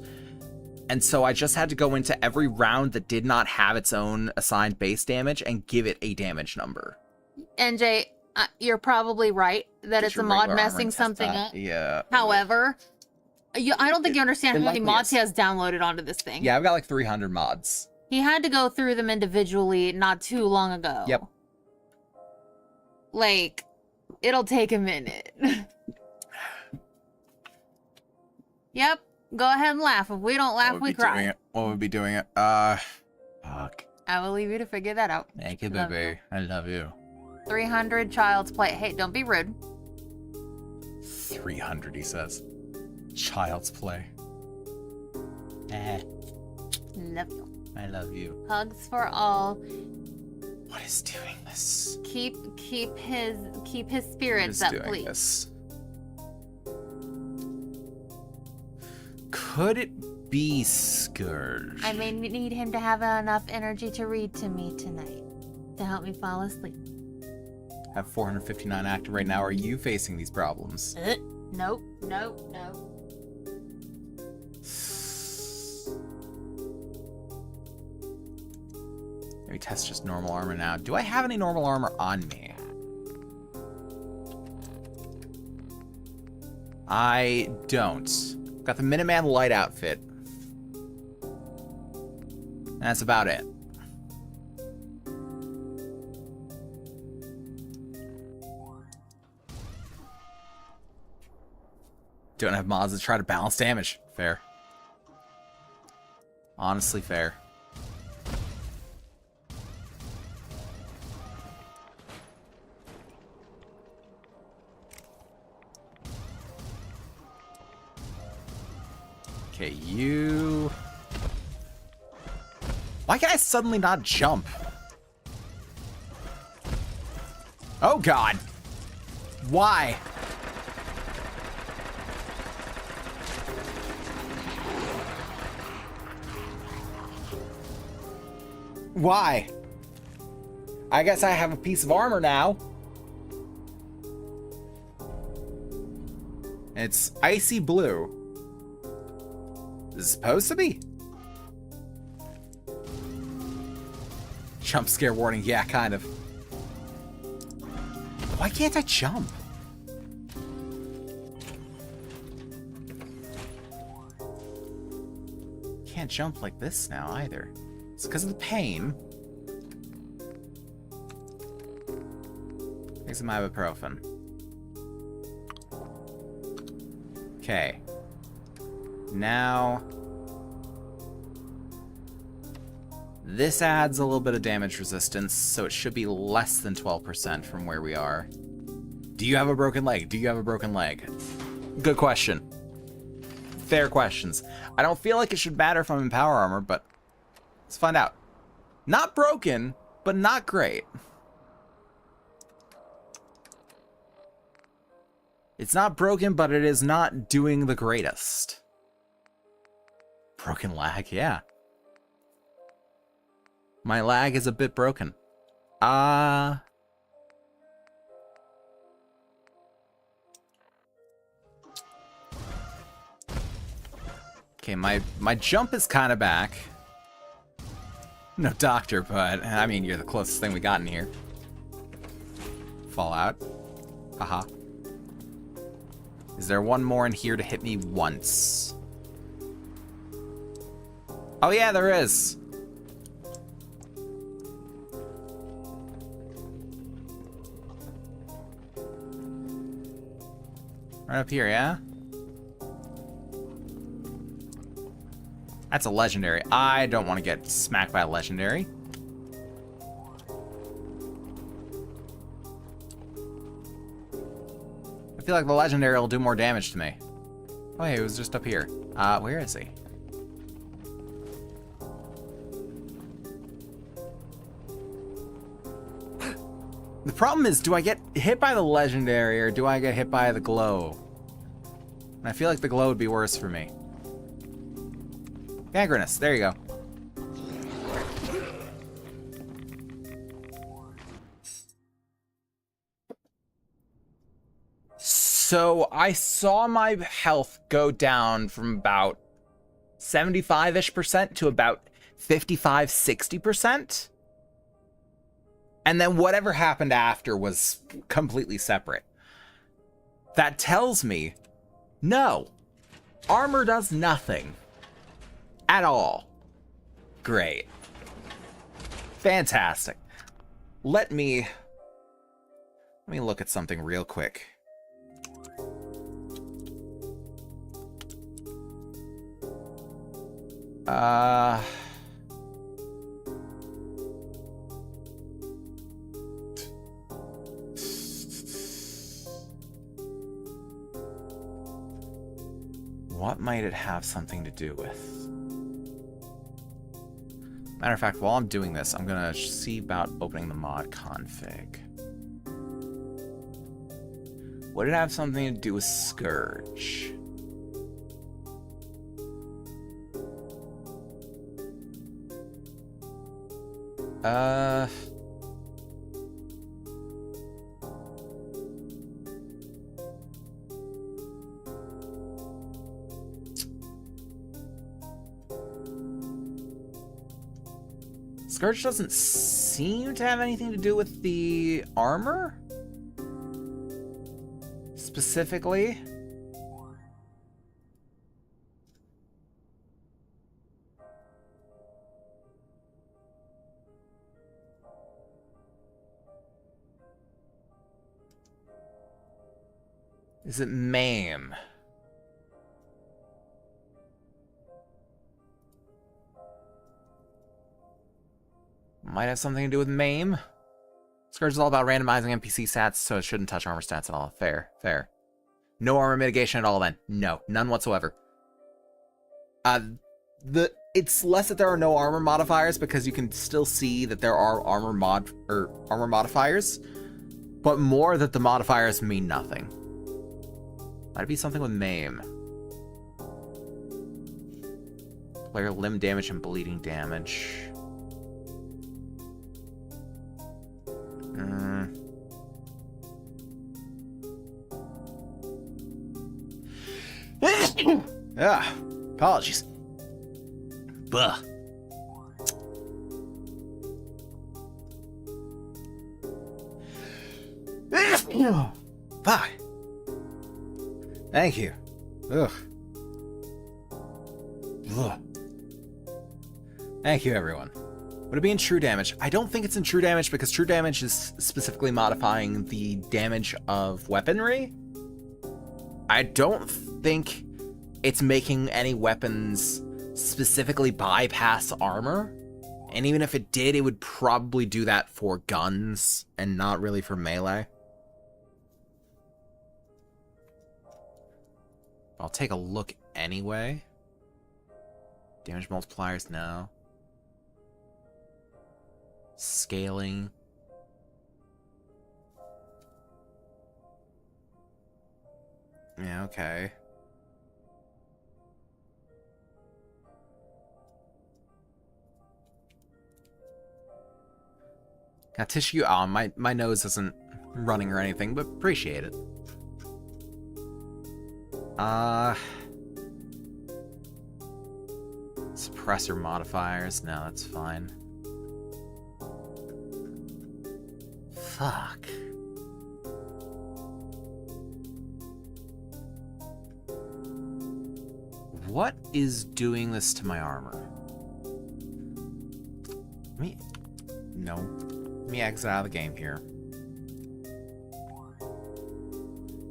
And so I just had to go into every round that did not have its own assigned base damage and give it a damage number. NJ, you're probably right that it's a Your mod regular armor messing and test something that. up. Yeah. However, I don't think you understand it how many likely mods is. he has downloaded onto this thing. Yeah, I've got like 300 mods. He had to go through them individually not too long ago. Yep. Like, it'll take a minute. Yep. Go ahead and laugh. If we don't laugh, we cry. What would be doing it? Fuck. I will leave you to figure that out. Thank you, Love baby. I love you. 300 child's play. Hey, don't be rude. 300, he says. Child's play. Love you. I love you. Hugs for all. What is doing this? Keep his What spirits is up, doing please. this? Could it be Scourge? I may need him to have enough energy to read to me tonight to help me fall asleep. I have 459 active right now. Are you facing these problems? Nope. Maybe test just normal armor now. Do I have any normal armor on me? I don't. Got the Minuteman light outfit. And that's about it. Don't have mods that try to balance damage. Fair. Honestly fair. Okay, you... Why can I suddenly not jump? Oh god! Why? Why? I guess I have a piece of armor now. It's icy blue. Is it supposed to be? Jump scare warning. Yeah, kind of. Why can't I jump? Can't jump like this now either. It's because of the pain. Take some ibuprofen. Okay. Now... this adds a little bit of damage resistance, so it should be less than 12% from where we are. Do you have a broken leg? Do you have a broken leg? Good question. Fair questions. I don't feel like it should matter if I'm in power armor, but let's find out. Not broken, but not great. It's not broken, but it is not doing the greatest. Broken lag, yeah. My lag is a bit broken. Okay, my jump is kind of back. No doctor, but I mean, you're the closest thing we got in here. Fallout. Haha. Is there one more in here to hit me once? Oh yeah, there is. Right up here, yeah? That's a legendary. I don't want to get smacked by a legendary. I feel like the legendary will do more damage to me. Oh, hey, it was just up here. Where is he? The problem is, do I get hit by the legendary or do I get hit by the glow? And I feel like the glow would be worse for me. Gangrenous, there you go. So I saw my health go down from about 75-ish% to about 55, 60%. And then whatever happened after was completely separate. That tells me, no, armor does nothing. At all. Great. Fantastic. Let me look at something real quick. What might it have something to do with? Matter of fact, while I'm doing this, I'm gonna see about opening the mod config. Would it have something to do with Scourge? Scourge doesn't seem to have anything to do with the armor? Specifically? Is it maim? Might have something to do with maim. Scourge is all about randomizing NPC stats, so it shouldn't touch armor stats at all. Fair, fair. No armor mitigation at all then. No, none whatsoever. It's less that there are no armor modifiers because you can still see that there are armor modifiers, but more that the modifiers mean nothing. Might it be something with maim? Player limb damage and bleeding damage. Apologies. Buh. Fuck. Thank you. Ugh. Ugh. Thank you, everyone. Would it be in true damage? I don't think it's in true damage because true damage is specifically modifying the damage of weaponry. I don't think it's making any weapons specifically bypass armor. And even if it did, it would probably do that for guns and not really for melee. I'll take a look anyway. Damage multipliers, no. Scaling. Yeah, okay. Got tissue. Oh, my nose isn't running or anything, but appreciate it. Suppressor modifiers. No, that's fine. Fuck. What is doing this to my armor? No. Let me exit out of the game here.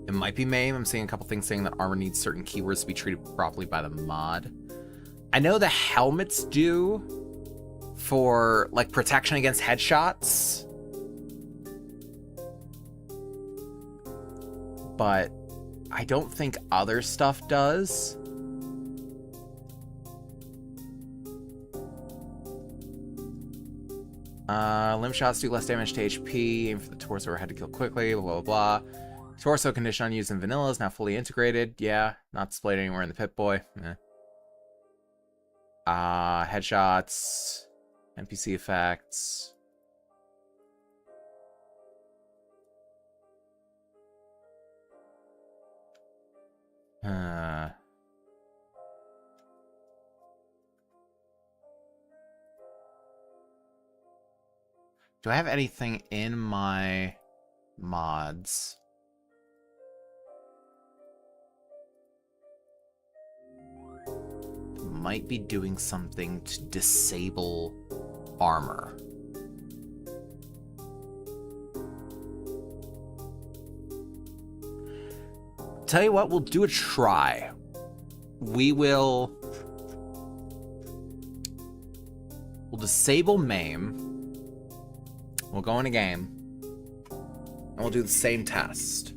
It might be MAME. I'm seeing a couple things saying that armor needs certain keywords to be treated properly by the mod. I know the helmets do for, like, protection against headshots. But I don't think other stuff does. Limb shots do less damage to HP. Aim for the torso or head to kill quickly. Blah, blah, blah. Torso condition unused in vanilla is now fully integrated. Yeah, not displayed anywhere in the Pip-Boy. Headshots. NPC effects. Do I have anything in my mods? Might be doing something to disable armor. Tell you what, we'll do a try. We'll disable MAME. We'll go in a game, and we'll do the same test.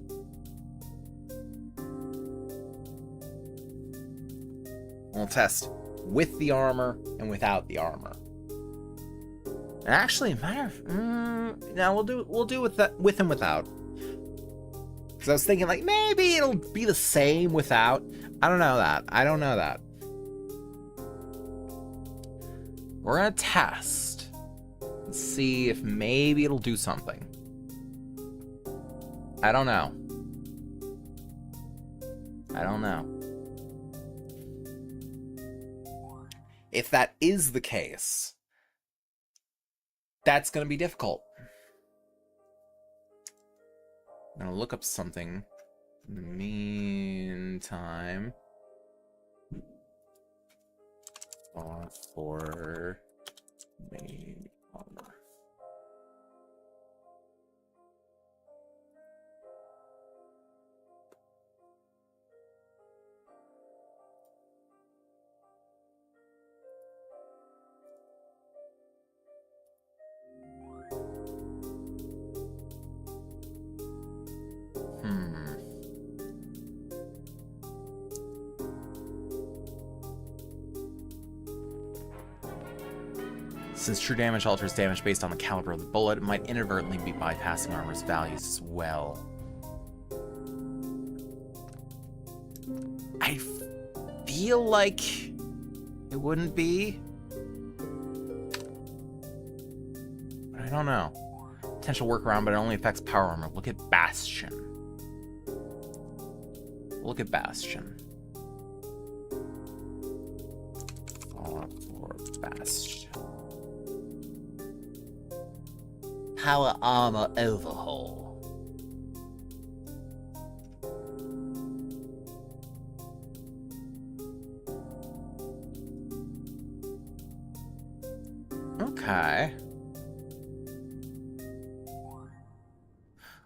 We'll test with the armor and without the armor. And actually, no, we'll do with and without. Because I was thinking, like, maybe it'll be the same without. I don't know that. We're gonna test. See if maybe it'll do something. I don't know. If that is the case, that's going to be difficult. I'm going to look up something in the meantime. For main armor. Since true damage alters damage based on the caliber of the bullet, it might inadvertently be bypassing armor's values as well. I feel like it wouldn't be. But I don't know. Potential workaround, but it only affects power armor. Look at Bastion. For Bastion. Power armor overhaul. Okay.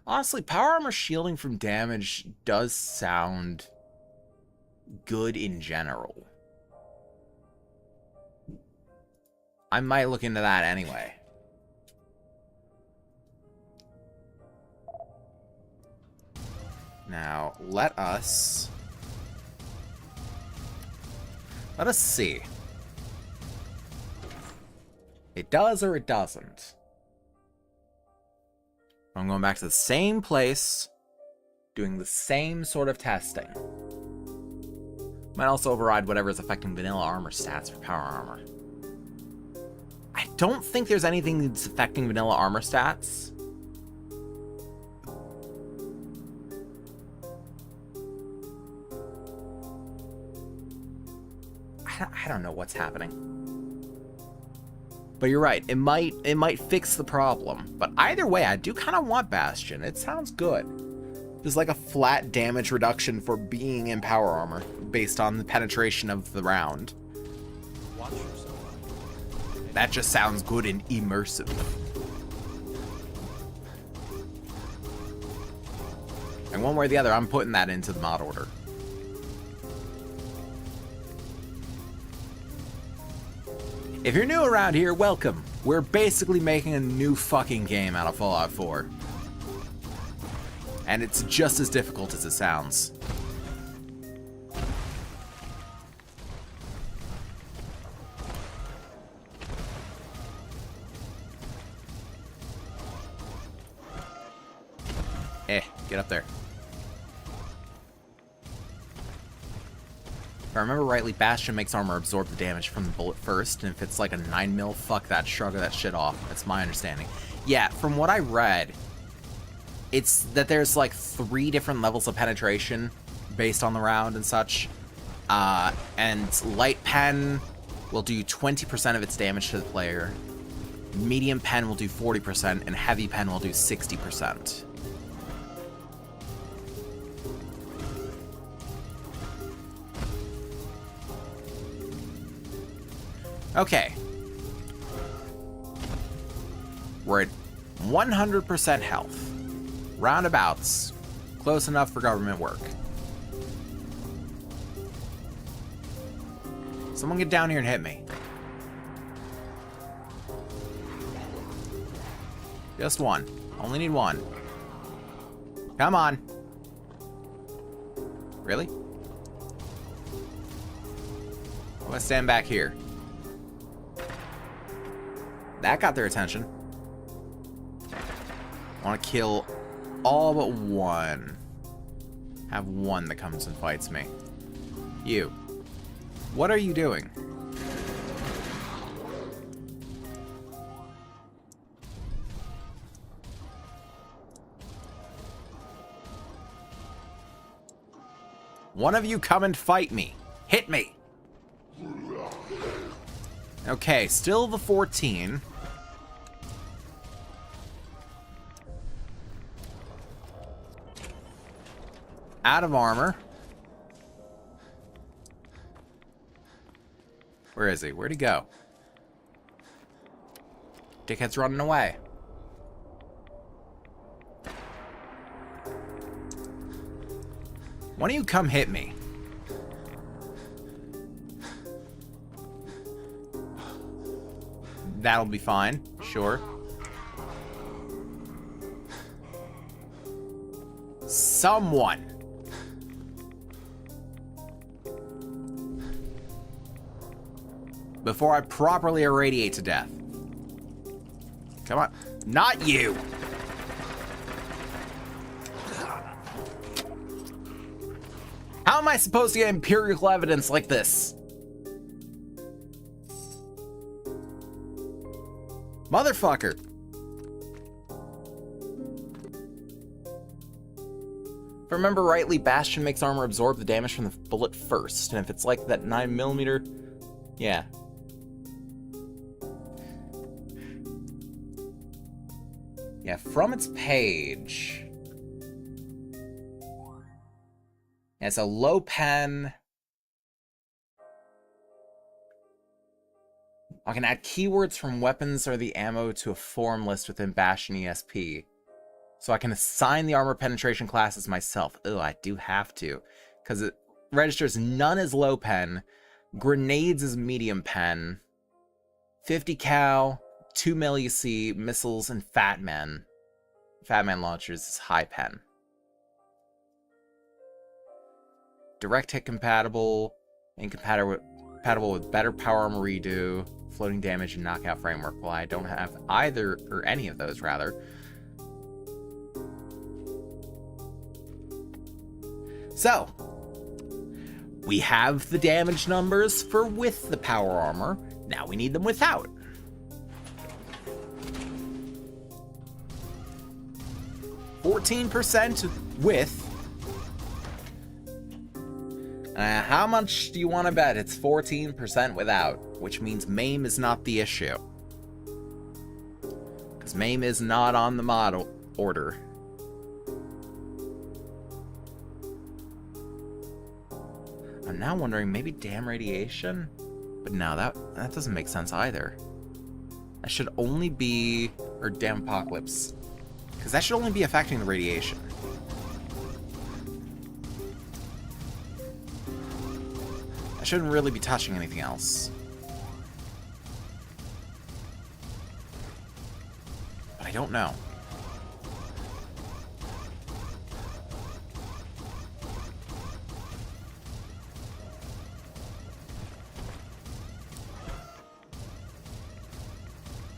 Honestly, power armor shielding from damage does sound good in general. I might look into that anyway. Now, let us see. It does or it doesn't. I'm going back to the same place, doing the same sort of testing. Might also override whatever is affecting vanilla armor stats for power armor. I don't think there's anything that's affecting vanilla armor stats. I don't know what's happening. But you're right, it might fix the problem. But either way, I do kind of want Bastion. It sounds good. There's like a flat damage reduction for being in power armor based on the penetration of the round. That just sounds good and immersive. And one way or the other, I'm putting that into the mod order. If you're new around here, welcome. We're basically making a new fucking game out of Fallout 4. And it's just as difficult as it sounds. Get up there. If I remember rightly, Bastion makes armor absorb the damage from the bullet first, and if it's like a 9mm, fuck that, shrug that shit off. That's my understanding. Yeah, from what I read, it's that there's like 3 different levels of penetration based on the round and such. And light pen will do 20% of its damage to the player. Medium pen will do 40%, and heavy pen will do 60%. Okay. We're at 100% health. Roundabouts. Close enough for government work. Someone get down here and hit me. Just one. Only need one. Come on. Really? I'm gonna stand back here. That got their attention. I want to kill all but one. Have one that comes and fights me. You. What are you doing? One of you come and fight me. Hit me. Okay, still the 14. Out of armor. Where is he? Where'd he go? Dickhead's running away. Why don't you come hit me? That'll be fine. Sure. Someone. Before I properly irradiate to death. Come on. Not you! How am I supposed to get empirical evidence like this? Motherfucker. If I remember rightly, Bastion makes armor absorb the damage from the bullet first. And if it's like that 9mm, yeah. Yeah, from its page. Yeah, it's a low pen. I can add keywords from weapons or the ammo to a form list within Bastion ESP. So I can assign the armor penetration classes myself. Oh, I do have to. Because it registers none as low pen, grenades as medium pen, 50 cal, 2 milli missiles, and Fat Man launchers is high pen. Direct hit compatible, incompatible with better power armor redo, floating damage, and knockout framework. Well, I don't have either, or any of those, rather. So, we have the damage numbers for with the power armor. Now we need them without. %14 with. How much do you want to bet it's 14% without? Which means MAME is not the issue. Because MAME is not on the model order. I'm now wondering, maybe damn radiation? But no, that doesn't make sense either. That should only be... or damn apocalypse. Because that should only be affecting the radiation. I shouldn't really be touching anything else. But I don't know.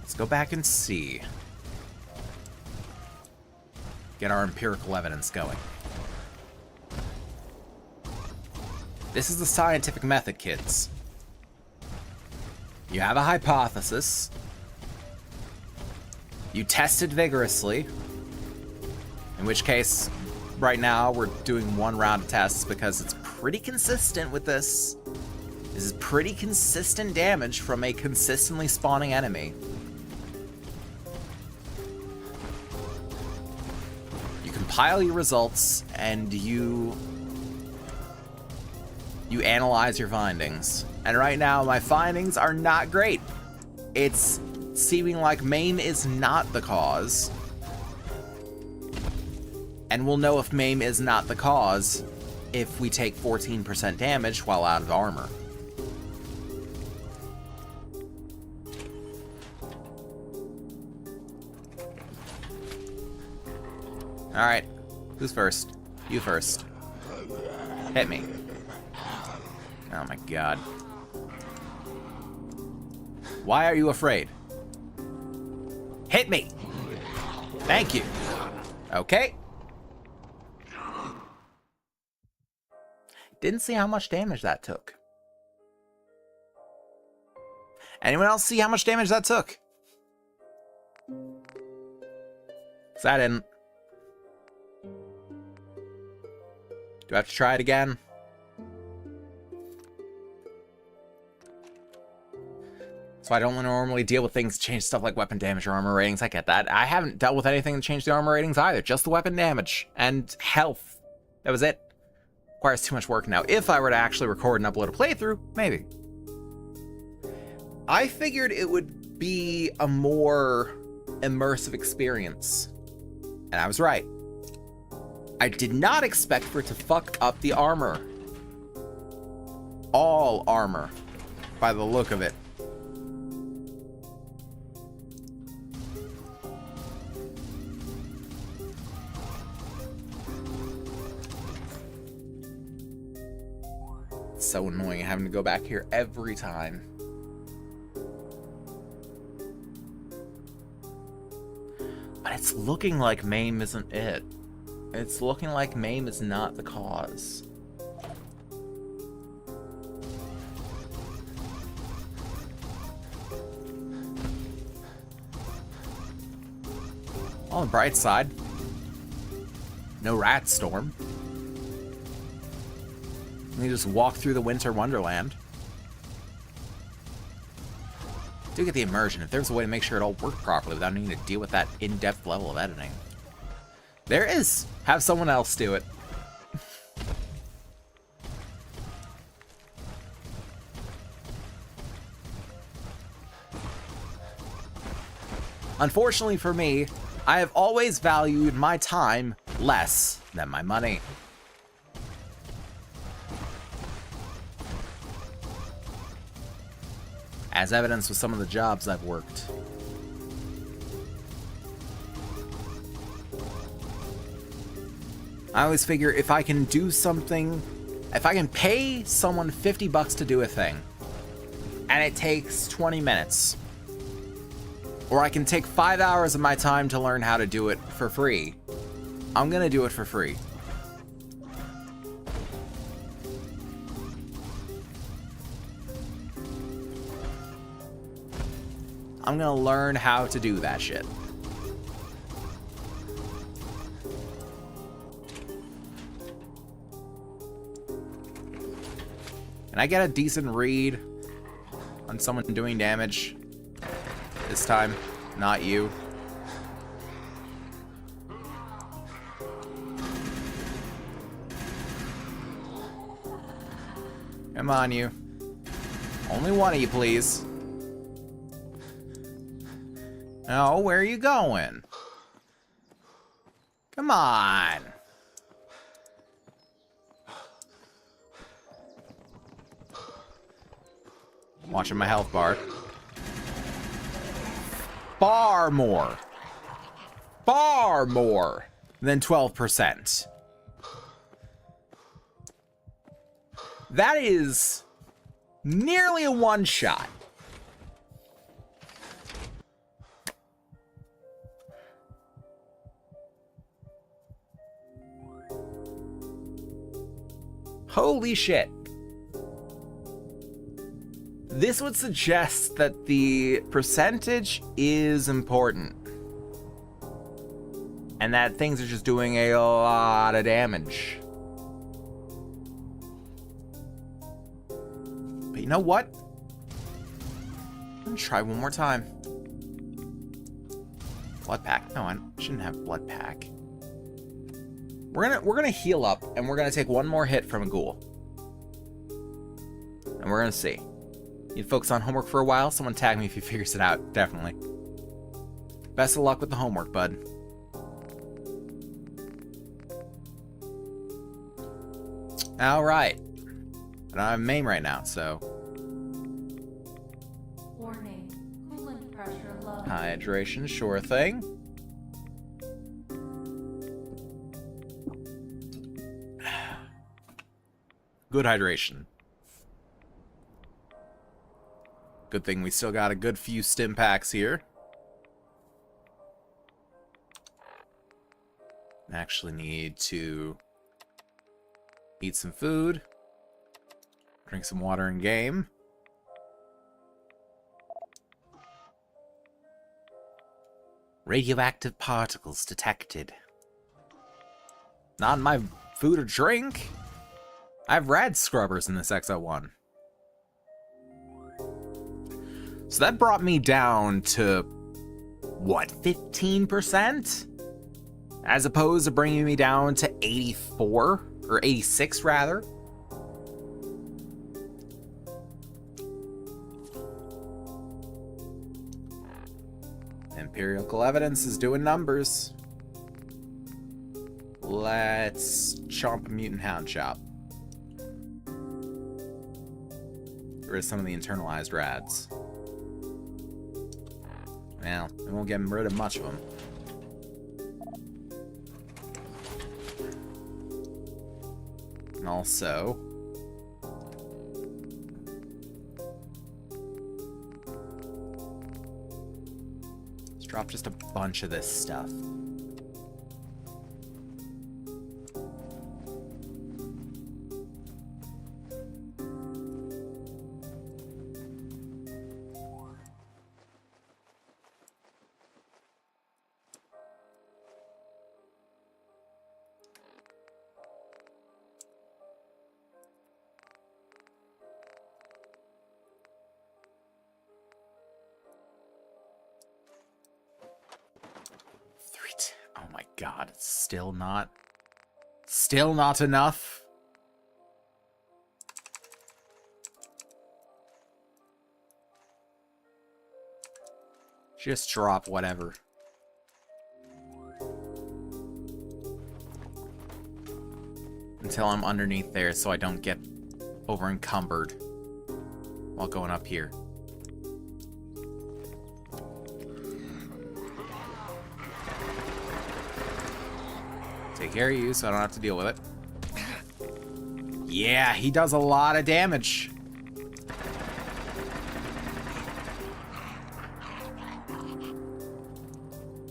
Let's go back and see. Get our empirical evidence going. This is the scientific method, kids. You have a hypothesis. You test it vigorously. In which case, right now, we're doing one round of tests because it's pretty consistent with this. This is pretty consistent damage from a consistently spawning enemy. You compile your results, and you analyze your findings. And right now, my findings are not great. It's seeming like MAME is not the cause. And we'll know if MAME is not the cause if we take 14% damage while out of armor. Alright, who's first? You first. Hit me. Oh my god. Why are you afraid? Hit me! Thank you. Okay. Didn't see how much damage that took. Anyone else see how much damage that took? 'Cause I didn't. Do I have to try it again? So I don't normally deal with things that change stuff like weapon damage or armor ratings. I get that. I haven't dealt with anything that changed the armor ratings either. Just the weapon damage and health. That was it. Requires too much work now. If I were to actually record and upload a playthrough, maybe. I figured it would be a more immersive experience. And I was right. I did not expect for it to fuck up the armor. All armor, by the look of it. It's so annoying having to go back here every time. But it's looking like MAME isn't it. It's looking like MAME is not the cause. On the bright side, no rat storm. You just walk through the winter wonderland. Do get the immersion. If there's a way to make sure it all worked properly without needing to deal with that in-depth level of editing. There is. Have someone else do it. Unfortunately for me, I have always valued my time less than my money. As evidenced with some of the jobs I've worked. I always figure if I can do something, if I can pay someone $50 to do a thing, and it takes 20 minutes, or I can take 5 hours of my time to learn how to do it for free, I'm gonna do it for free. I'm gonna learn how to do that shit. Can I get a decent read on someone doing damage? This time, not you. Come on, you. Only one of you, please. Oh, where are you going? Come on. Watching my health bar. Far more than 12%. That is nearly a one-shot. Holy shit. This would suggest that the percentage is important. And that things are just doing a lot of damage. But you know what? I'm gonna try one more time. Blood pack. No, I shouldn't have blood pack. We're gonna heal up, and we're gonna take one more hit from a ghoul. And we're gonna see. You'd focus on homework for a while? Someone tag me if you figures it out. Definitely. Best of luck with the homework, bud. Alright. I don't have a main right now, so... Warning. Coolant pressure low. Hydration, sure thing. Good hydration. Good thing we still got a good few stim packs here. Actually need to eat some food, drink some water in game. Radioactive particles detected. Not in my food or drink. I have rad scrubbers in this XO1. So that brought me down to, what, 15%? As opposed to bringing me down to 84, or 86 rather. Empirical evidence is doing numbers. Let's chomp a mutant hound chop. Get rid of some of the internalized rads. Well, we won't get rid of much of them. And also... let's drop just a bunch of this stuff. Oh my god, it's still not enough. Just drop whatever. Until I'm underneath there so I don't get over encumbered while going up here. Take care of you so I don't have to deal with it. Yeah, he does a lot of damage.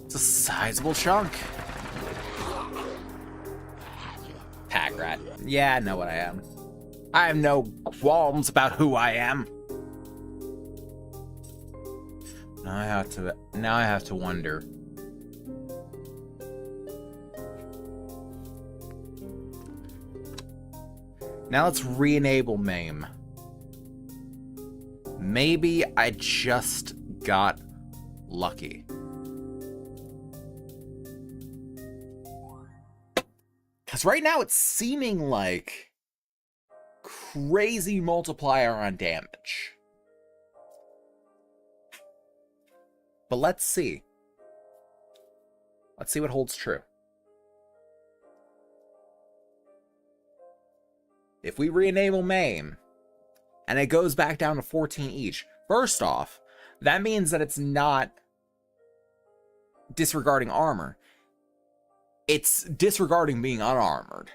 It's a sizable chunk. Pack rat. Yeah, I know what I am. I have no qualms about who I am. Now I have to wonder. Now let's re-enable MAME. Maybe I just got lucky. Because right now it's seeming like crazy multiplier on damage. But let's see. Let's see what holds true. If we re-enable MAME, and it goes back down to 14 each, first off, that means that it's not disregarding armor. It's disregarding being unarmored,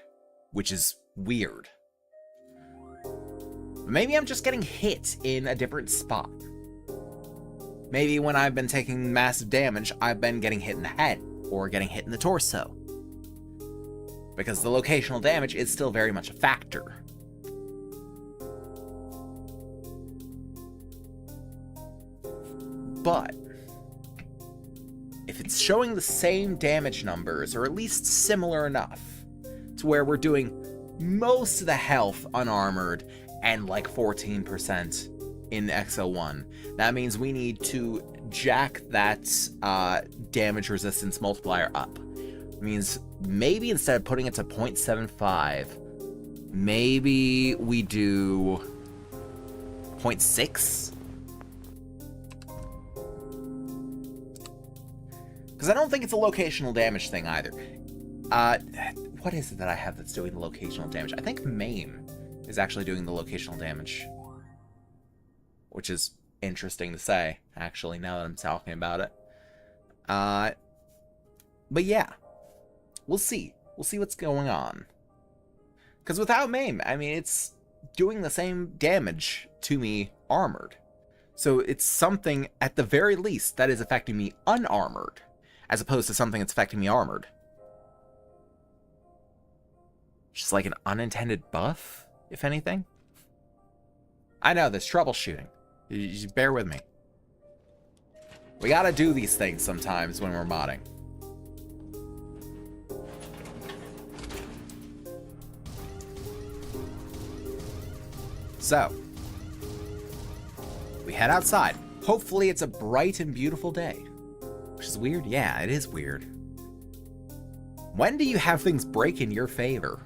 which is weird. Maybe I'm just getting hit in a different spot. Maybe when I've been taking massive damage, I've been getting hit in the head, or getting hit in the torso. Because the locational damage is still very much a factor. But if it's showing the same damage numbers, or at least similar enough, to where we're doing most of the health unarmored and like 14% in XO1, that means we need to jack that damage resistance multiplier up. It means maybe instead of putting it to 0.75, maybe we do 0.6? Because I don't think it's a locational damage thing either. What is it that I have that's doing the locational damage? I think MAME is actually doing the locational damage. Which is interesting to say, actually, now that I'm talking about it. But yeah. We'll see. We'll see what's going on. Because without MAME, I mean, it's doing the same damage to me armored. So it's something, at the very least, that is affecting me unarmored, as opposed to something that's affecting me armored. Just like an unintended buff, if anything. I know, there's troubleshooting. You just bear with me. We gotta do these things sometimes when we're modding. So, we head outside. Hopefully it's a bright and beautiful day. Which is weird? Yeah, it is weird. When do you have things break in your favor?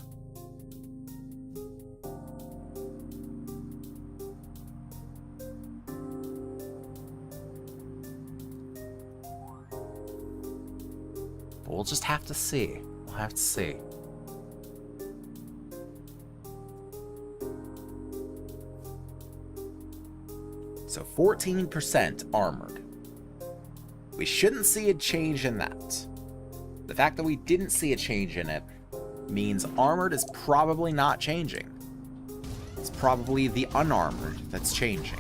We'll just have to see. We'll have to see. So 14% armored. We shouldn't see a change in that. The fact that we didn't see a change in it means armored is probably not changing. It's probably the unarmored that's changing.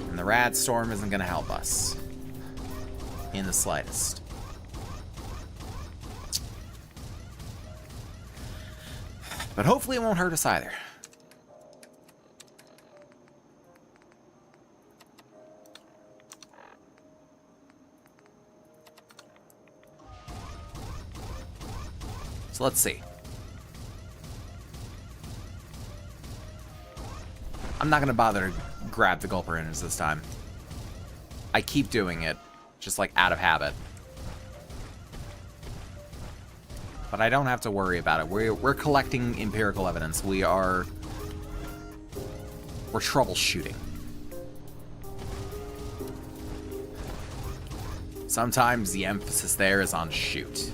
And the rad storm isn't going to help us in the slightest. But hopefully it won't hurt us either. So let's see. I'm not going to bother to grab the gulper innards this time. I keep doing it, just like out of habit. But I don't have to worry about it. We're collecting empirical evidence. We're troubleshooting. Sometimes the emphasis there is on shoot.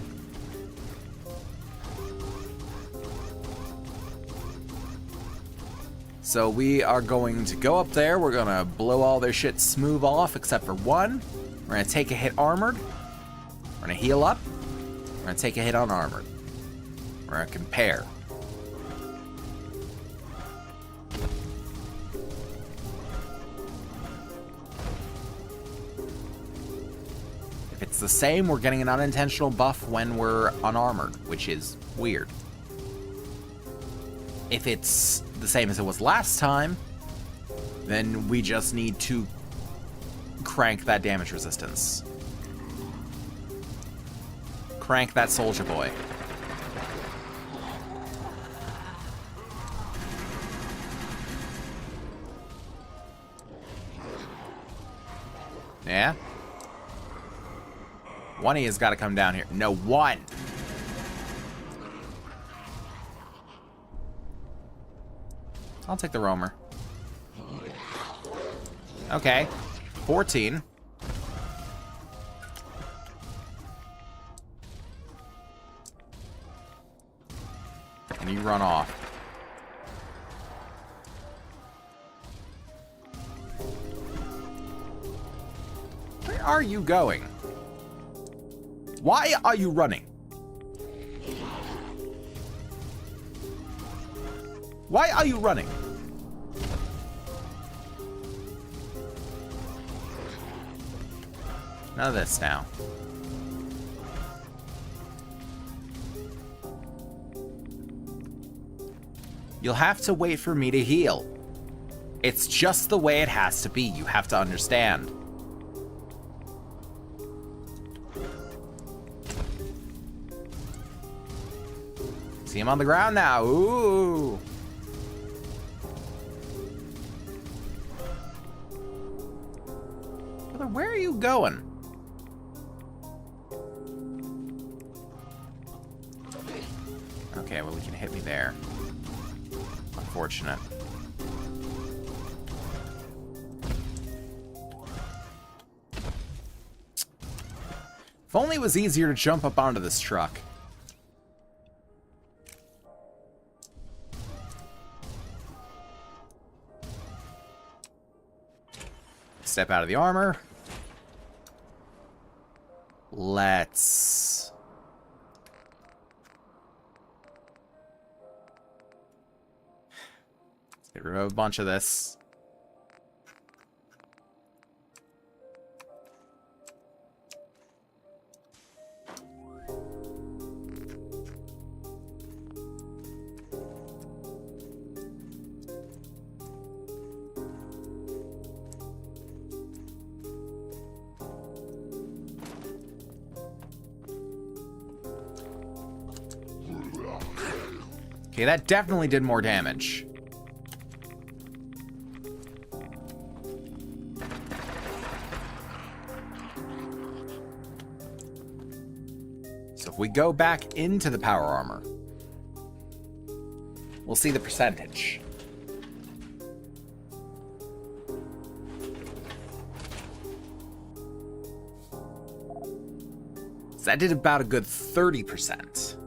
So we are going to go up there. We're going to blow all their shit smooth off except for one. We're going to take a hit armored. We're going to heal up. We're going to take a hit unarmored. We're going to compare. If it's the same, we're getting an unintentional buff when we're unarmored, which is weird. If it's the same as it was last time, then we just need to crank that damage resistance. Crank that soldier boy. Yeah? One of you's got to come down here. No, one! I'll take the roamer. Okay. 14. And you run off. Where are you going? Why are you running? Why are you running? None of this now. You'll have to wait for me to heal. It's just the way it has to be. You have to understand. See him on the ground now. Ooh. Brother, where are you going? Okay, well, he can hit me there. Unfortunate. If only it was easier to jump up onto this truck. Step out of the armor. Let's get rid of a bunch of this. Okay, that definitely did more damage. So if we go back into the power armor, we'll see the percentage. So that did about a good 30%.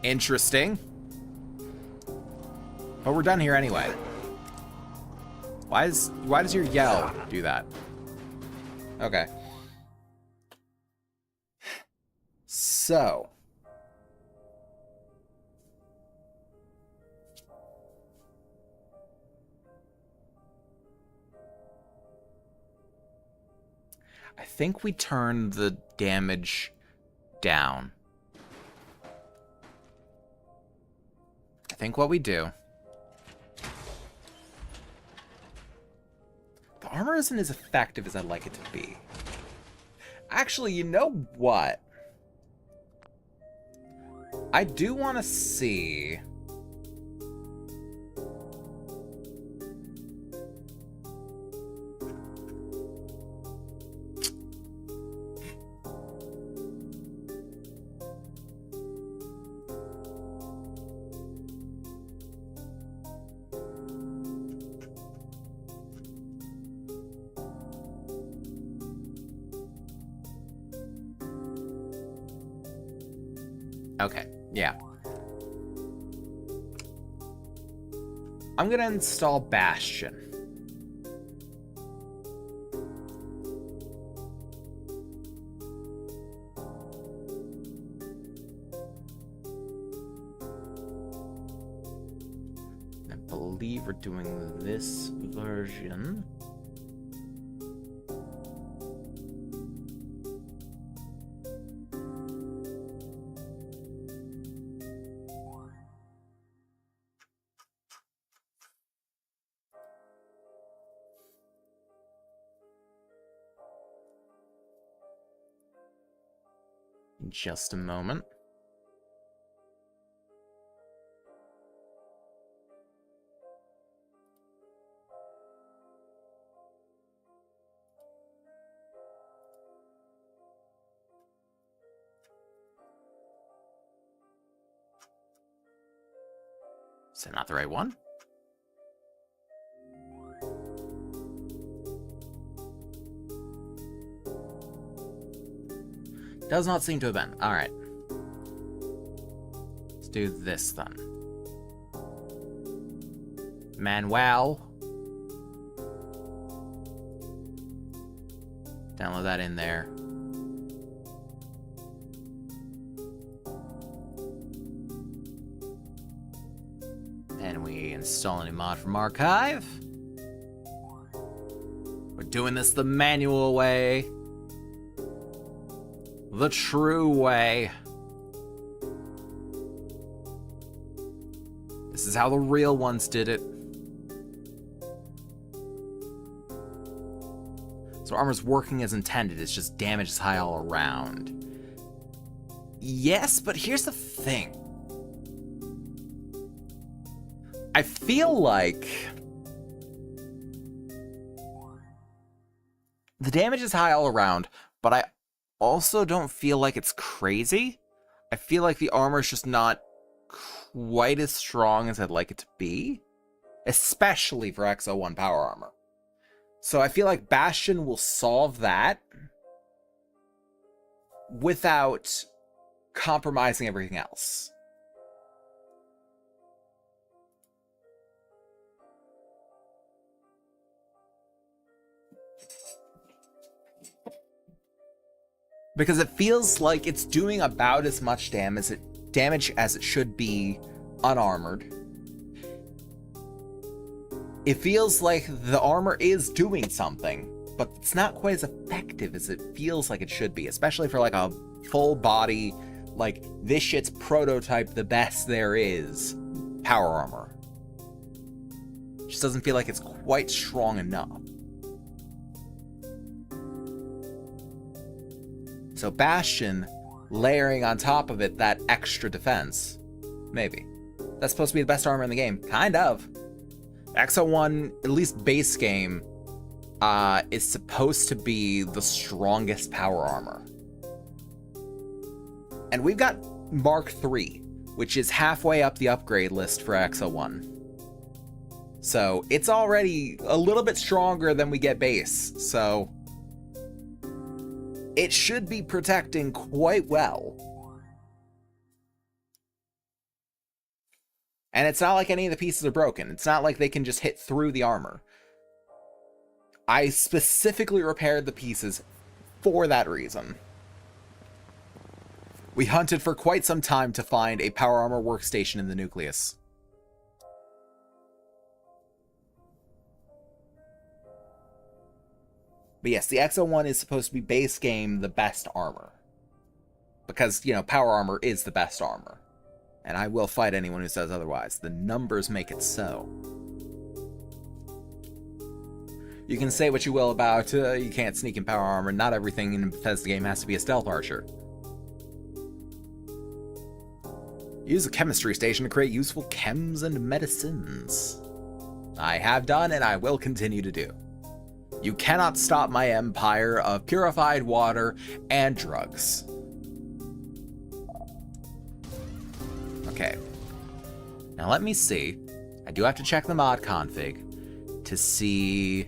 Interesting. But we're done here anyway. Why does your yell do that? Okay. So. I think we turn the damage down. I think what we do... The armor isn't as effective as I'd like it to be. Actually, you know what? I do want to see... Okay, yeah. I'm gonna install Bastion. I believe we're doing this version. In just a moment. Is that not the right one? Does not seem to have been. Alright. Let's do this then. Manuel. Download that in there. And we install a new mod from Archive. We're doing this the manual way. The true way. This is how the real ones did it. So armor's working as intended, it's just damage is high all around. Yes, but here's the thing. I feel like the damage is high all around, but I also don't feel like it's crazy. I feel like the armor is just not quite as strong as I'd like it to be, especially for XO1 power armor. So I feel like Bastion will solve that without compromising everything else. Because it feels like it's doing about as much damage as it should be unarmored. It feels like the armor is doing something, but it's not quite as effective as it feels like it should be, especially for like a full body, like this shit's prototype the best there is power armor. It just doesn't feel like it's quite strong enough. So Bastion, layering on top of it that extra defense, maybe. That's supposed to be the best armor in the game. Kind of. XO1, at least base game, is supposed to be the strongest power armor. And we've got Mark III, which is halfway up the upgrade list for XO1. So it's already a little bit stronger than we get base, so it should be protecting quite well. And it's not like any of the pieces are broken. It's not like they can just hit through the armor. I specifically repaired the pieces for that reason. We hunted for quite some time to find a power armor workstation in the nucleus. But yes, the XO1 is supposed to be base game the best armor. Because, you know, power armor is the best armor. And I will fight anyone who says otherwise. The numbers make it so. You can say what you will about you can't sneak in power armor. Not everything in a Bethesda game has to be a stealth archer. Use a chemistry station to create useful chems and medicines. I have done and I will continue to do. You cannot stop my empire of purified water and drugs. Okay. Now let me see. I do have to check the mod config to see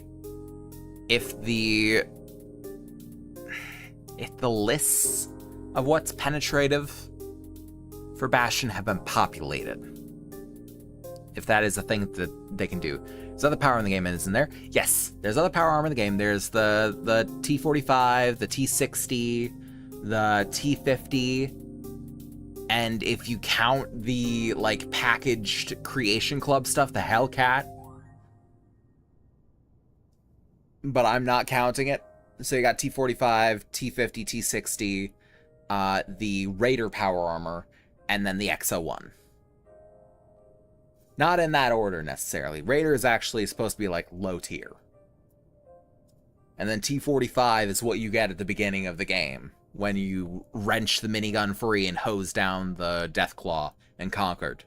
if the lists of what's penetrative for Bastion have been populated. If that is a thing that they can do. There's other power in the game, isn't there? Yes, there's other power armor in the game. There's the T45, the T60, the T50, and if you count the, like, packaged Creation Club stuff, the Hellcat. But I'm not counting it. So you got T45, T50, T60, the Raider power armor, and then the XO1. Not in that order, necessarily. Raider is actually supposed to be, like, low tier. And then T45 is what you get at the beginning of the game, when you wrench the minigun free and hose down the Deathclaw and Conquered.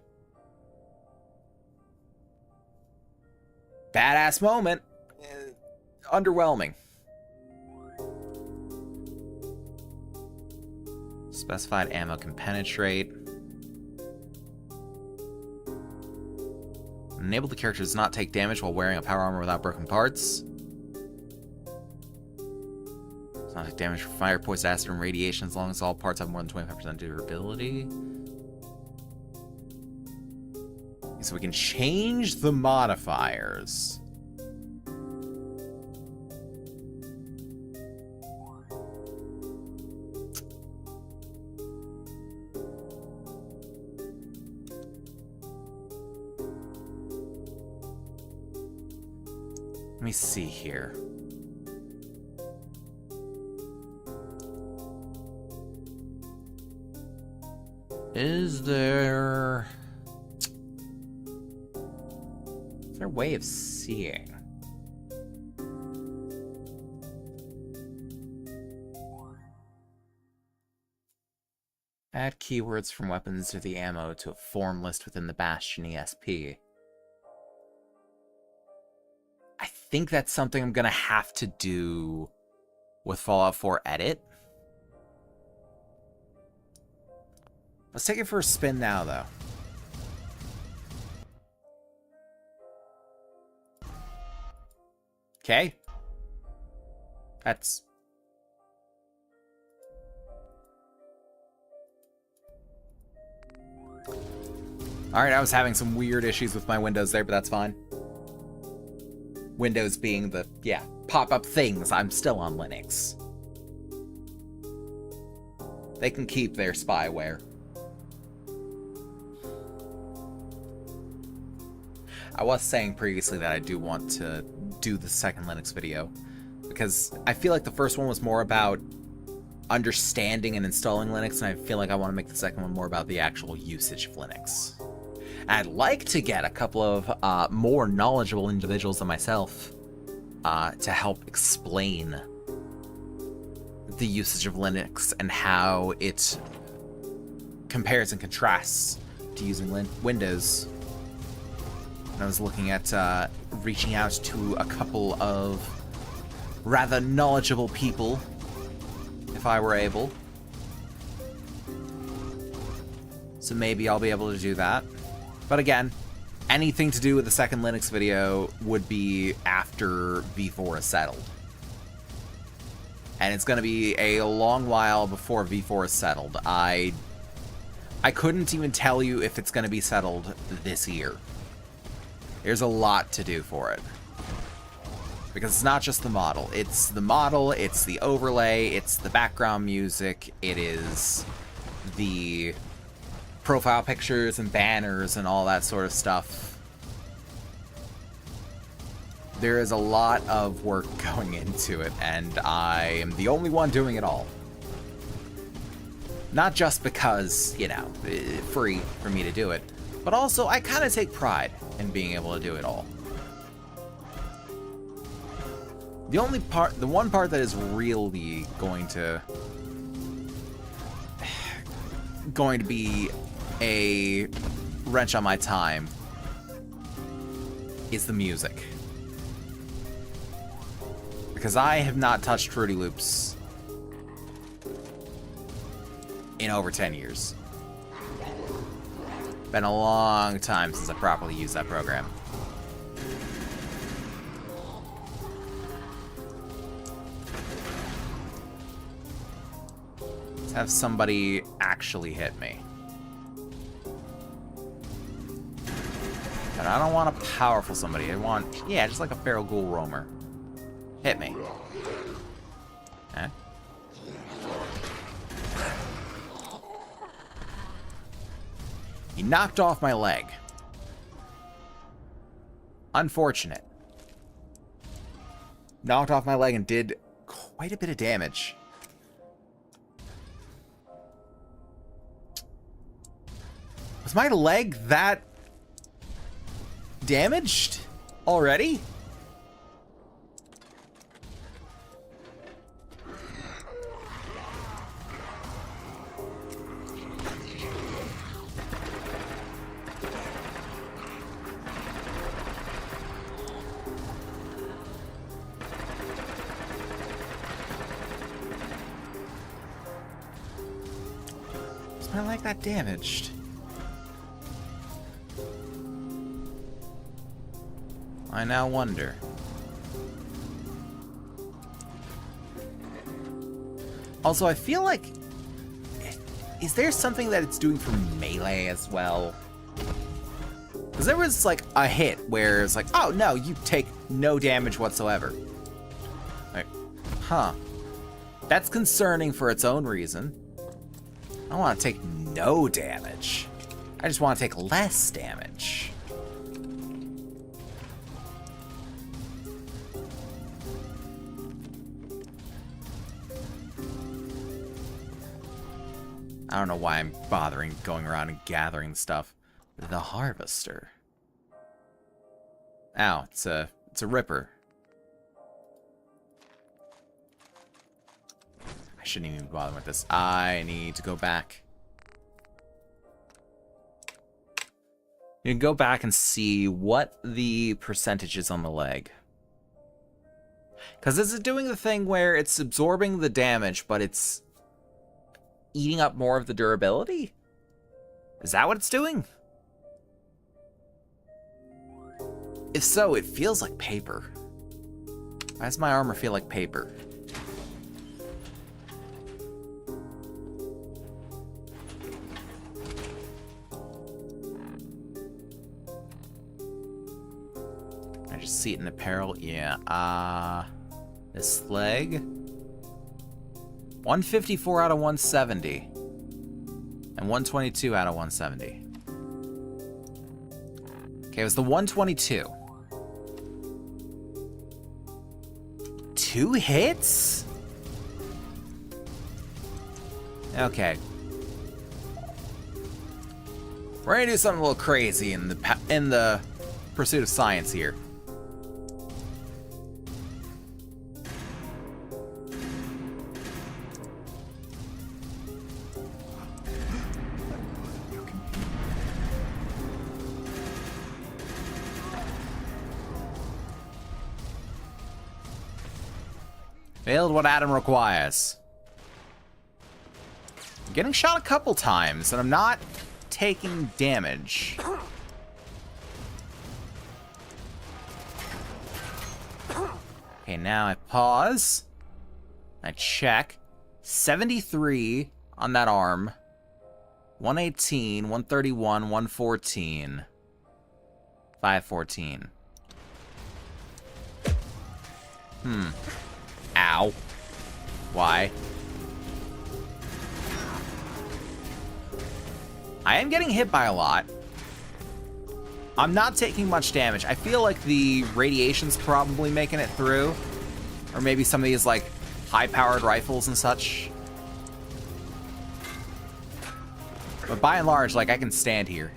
Badass moment. Underwhelming. Specified ammo can penetrate. Enable the character does not take damage while wearing a power armor without broken parts. Does not take damage from fire, poison, acid, and radiation as long as all parts have more than 25% durability. So we can change the modifiers. Let me see here. Is there a way of seeing? Add keywords from weapons to the ammo to a form list within the Bastion ESP. I think that's something I'm gonna have to do with Fallout 4 Edit. Let's take it for a spin now, though. Okay. That's... Alright, I was having some weird issues with my Windows there, but that's fine. Windows being the, yeah, pop-up things. I'm still on Linux. They can keep their spyware. I was saying previously that I do want to do the second Linux video, because I feel like the first one was more about understanding and installing Linux, and I feel like I want to make the second one more about the actual usage of Linux. I'd like to get a couple of more knowledgeable individuals than myself to help explain the usage of Linux and how it compares and contrasts to using Windows. And I was looking at reaching out to a couple of rather knowledgeable people, if I were able. So maybe I'll be able to do that. But again, anything to do with the second Linux video would be after V4 is settled. And it's going to be a long while before V4 is settled. I couldn't even tell you if it's going to be settled this year. There's a lot to do for it. Because it's not just the model. It's the model, it's the overlay, it's the background music, it is the profile pictures and banners and all that sort of stuff. There is a lot of work going into it, and I am the only one doing it all. Not just because, you know, free for me to do it, but also I kind of take pride in being able to do it all. The one part that is really going to be a wrench on my time is the music. Because I have not touched Fruity Loops in over 10 years. Been a long time since I properly used that program. Let's have somebody actually hit me. But I don't want a powerful somebody. I want, yeah, just like a feral ghoul roamer. Hit me. Eh? He knocked off my leg. Unfortunate. Knocked off my leg and did quite a bit of damage. Was my leg that damaged already? Was my leg that damaged? I now wonder. Also, I feel like... Is there something that it's doing for melee as well? Because there was, like, a hit where it's like, oh, no, you take no damage whatsoever. Like, huh. That's concerning for its own reason. I don't want to take no damage. I just want to take less damage. I don't know why I'm bothering going around and gathering stuff. The harvester. Ow, it's a ripper. I shouldn't even bother with this. I need to go back. You can go back and see what the percentage is on the leg. Because this is doing the thing where it's absorbing the damage, but it's eating up more of the durability? Is that what it's doing? If so, it feels like paper. Why does my armor feel like paper? I just see it in apparel. Yeah, this leg. 154 out of 170. And 122 out of 170. Okay, it was the 122. 2 hits? Okay. We're gonna do something a little crazy in the pursuit of science here. Failed what Adam requires. I'm getting shot a couple times, and I'm not taking damage. Okay, now I pause. I check. 73 on that arm. 118, 131, 114. 514. Ow. Why? I am getting hit by a lot. I'm not taking much damage. I feel like the radiation's probably making it through. Or maybe some of these, like, high-powered rifles and such. But by and large, like, I can stand here.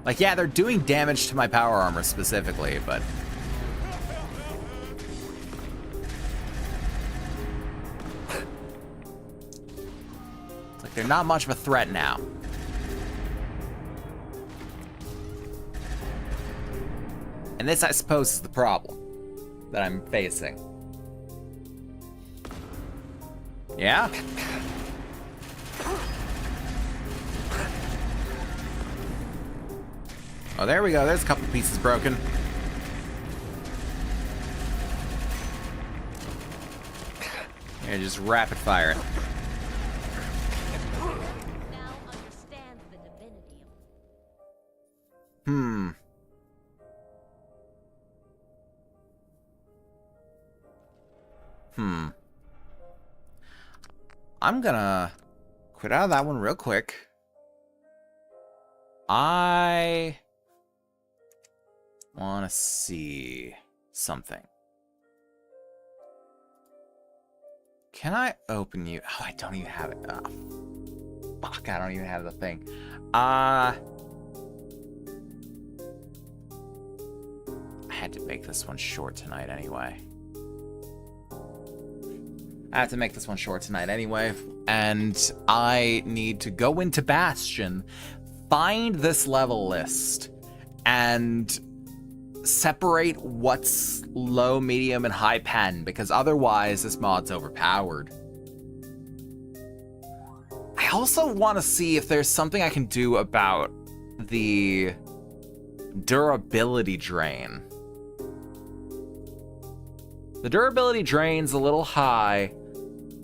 Like, yeah, they're doing damage to my power armor specifically, but... It's like they're not much of a threat now. And this, I suppose, is the problem that I'm facing. Yeah? Oh, there we go. There's a couple pieces broken. Here, just rapid fire it. Now I'm gonna quit out of that one real quick. I want to see something. Can I open you? Oh, I don't even have it. Oh, fuck, I don't even have the thing. I had to make this one short tonight anyway. And I need to go into Bastion, find this level list, and separate what's low, medium, and high pen, because otherwise this mod's overpowered. I also want to see if there's something I can do about the durability drain. The durability drain's a little high,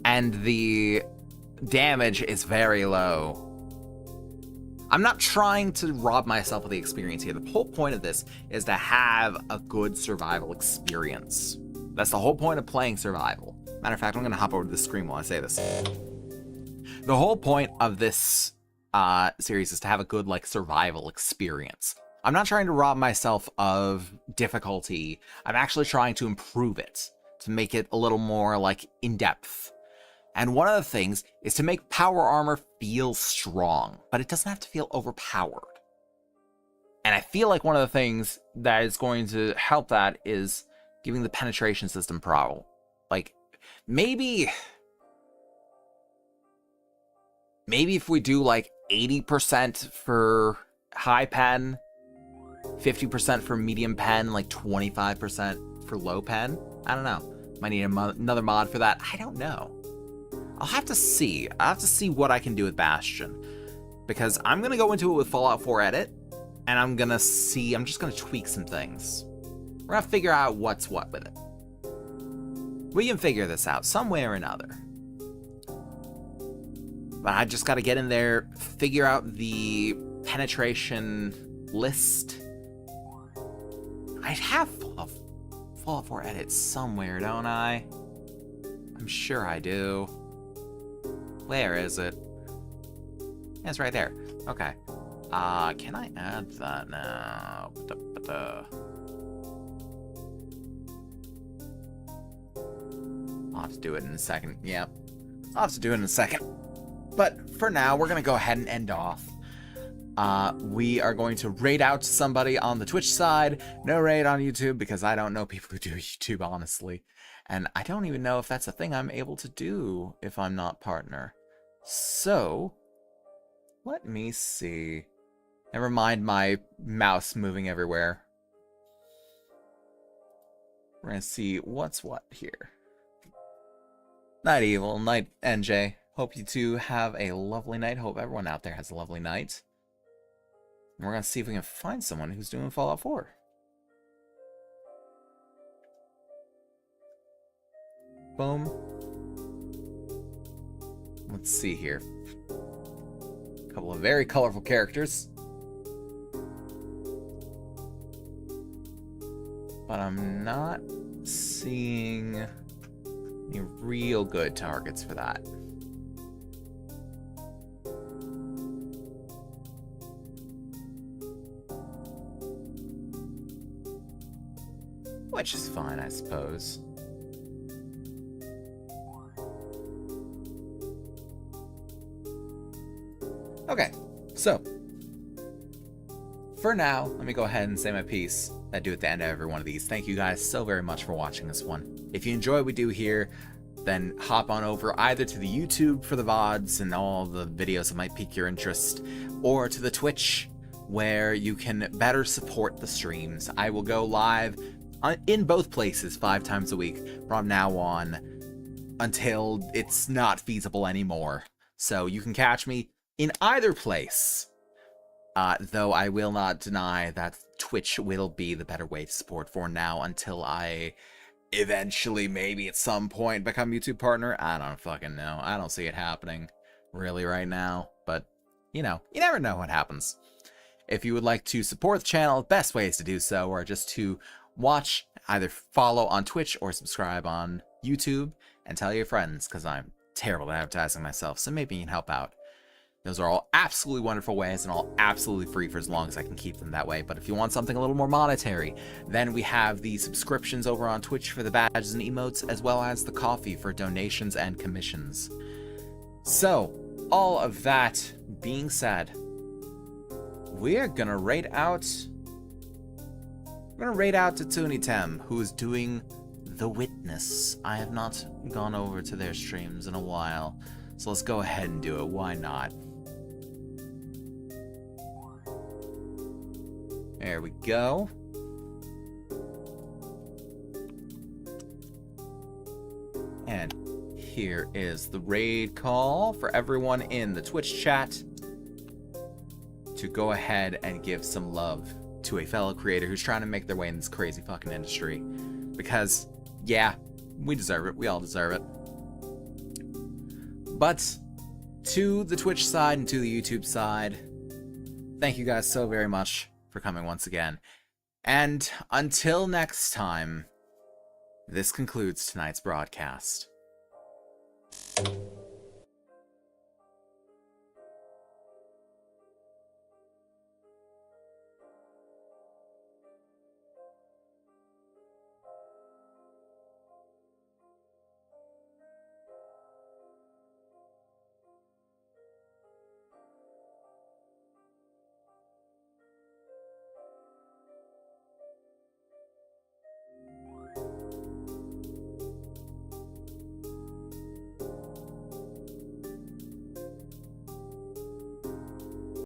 and the damage is very low. I'm not trying to rob myself of the experience here. The whole point of this is to have a good survival experience. That's the whole point of playing survival. Matter of fact, I'm going to hop over to the screen while I say this. The whole point of this series is to have a good, like, survival experience. I'm not trying to rob myself of difficulty. I'm actually trying to improve it, to make it a little more, like, in-depth. And one of the things is to make power armor feel strong, but it doesn't have to feel overpowered. And I feel like one of the things that is going to help that is giving the penetration system problem. Like, maybe if we do like 80% for high pen, 50% for medium pen, like 25% for low pen. I don't know. Might need another mod for that. I don't know. I'll have to see. I'll have to see what I can do with Bastion. Because I'm going to go into it with Fallout 4 Edit, and I'm going to see, I'm just going to tweak some things. We're going to figure out what's what with it. We can figure this out some way or another. But I just got to get in there, figure out the penetration list. I have Fallout 4 Edit somewhere, don't I? I'm sure I do. Where is it? Yeah, it's right there. Okay. Can I add that now? I'll have to do it in a second. Yep. I'll have to do it in a second. But for now, we're going to go ahead and end off. We are going to raid out to somebody on the Twitch side. No raid on YouTube, because I don't know people who do YouTube, honestly. And I don't even know if that's a thing I'm able to do if I'm not partner. So, let me see. Never mind my mouse moving everywhere. We're going to see what's what here. Night Evil, Night NJ. Hope you two have a lovely night. Hope everyone out there has a lovely night. And we're going to see if we can find someone who's doing Fallout 4. Boom. Let's see here. A couple of very colorful characters. But I'm not seeing any real good targets for that. Which is fine, I suppose. Okay, so for now, let me go ahead and say my piece. I do at the end of every one of these. Thank you guys so very much for watching this one. If you enjoy what we do here, then hop on over either to the YouTube for the VODs and all the videos that might pique your interest, or to the Twitch, where you can better support the streams. I will go live in both places 5 times a week from now on until it's not feasible anymore. So you can catch me in either place, though I will not deny that Twitch will be the better way to support for now until I eventually, maybe at some point, become YouTube partner. I don't fucking know. I don't see it happening really right now, but you know, you never know what happens. If you would like to support the channel, best ways to do so are just to watch, either follow on Twitch or subscribe on YouTube, and tell your friends, because I'm terrible at advertising myself, so maybe you can help out. Those are all absolutely wonderful ways and all absolutely free for as long as I can keep them that way. But if you want something a little more monetary, then we have the subscriptions over on Twitch for the badges and emotes, as well as the coffee for donations and commissions. So, all of that being said, we're gonna raid out Tatuni Tem, who is doing The Witness. I have not gone over to their streams in a while, so let's go ahead and do it. Why not? There we go. And here is the raid call for everyone in the Twitch chat to go ahead and give some love to a fellow creator who's trying to make their way in this crazy fucking industry. Because, yeah, we deserve it. We all deserve it. But to the Twitch side and to the YouTube side, thank you guys so very much for coming once again. And until next time, this concludes tonight's broadcast.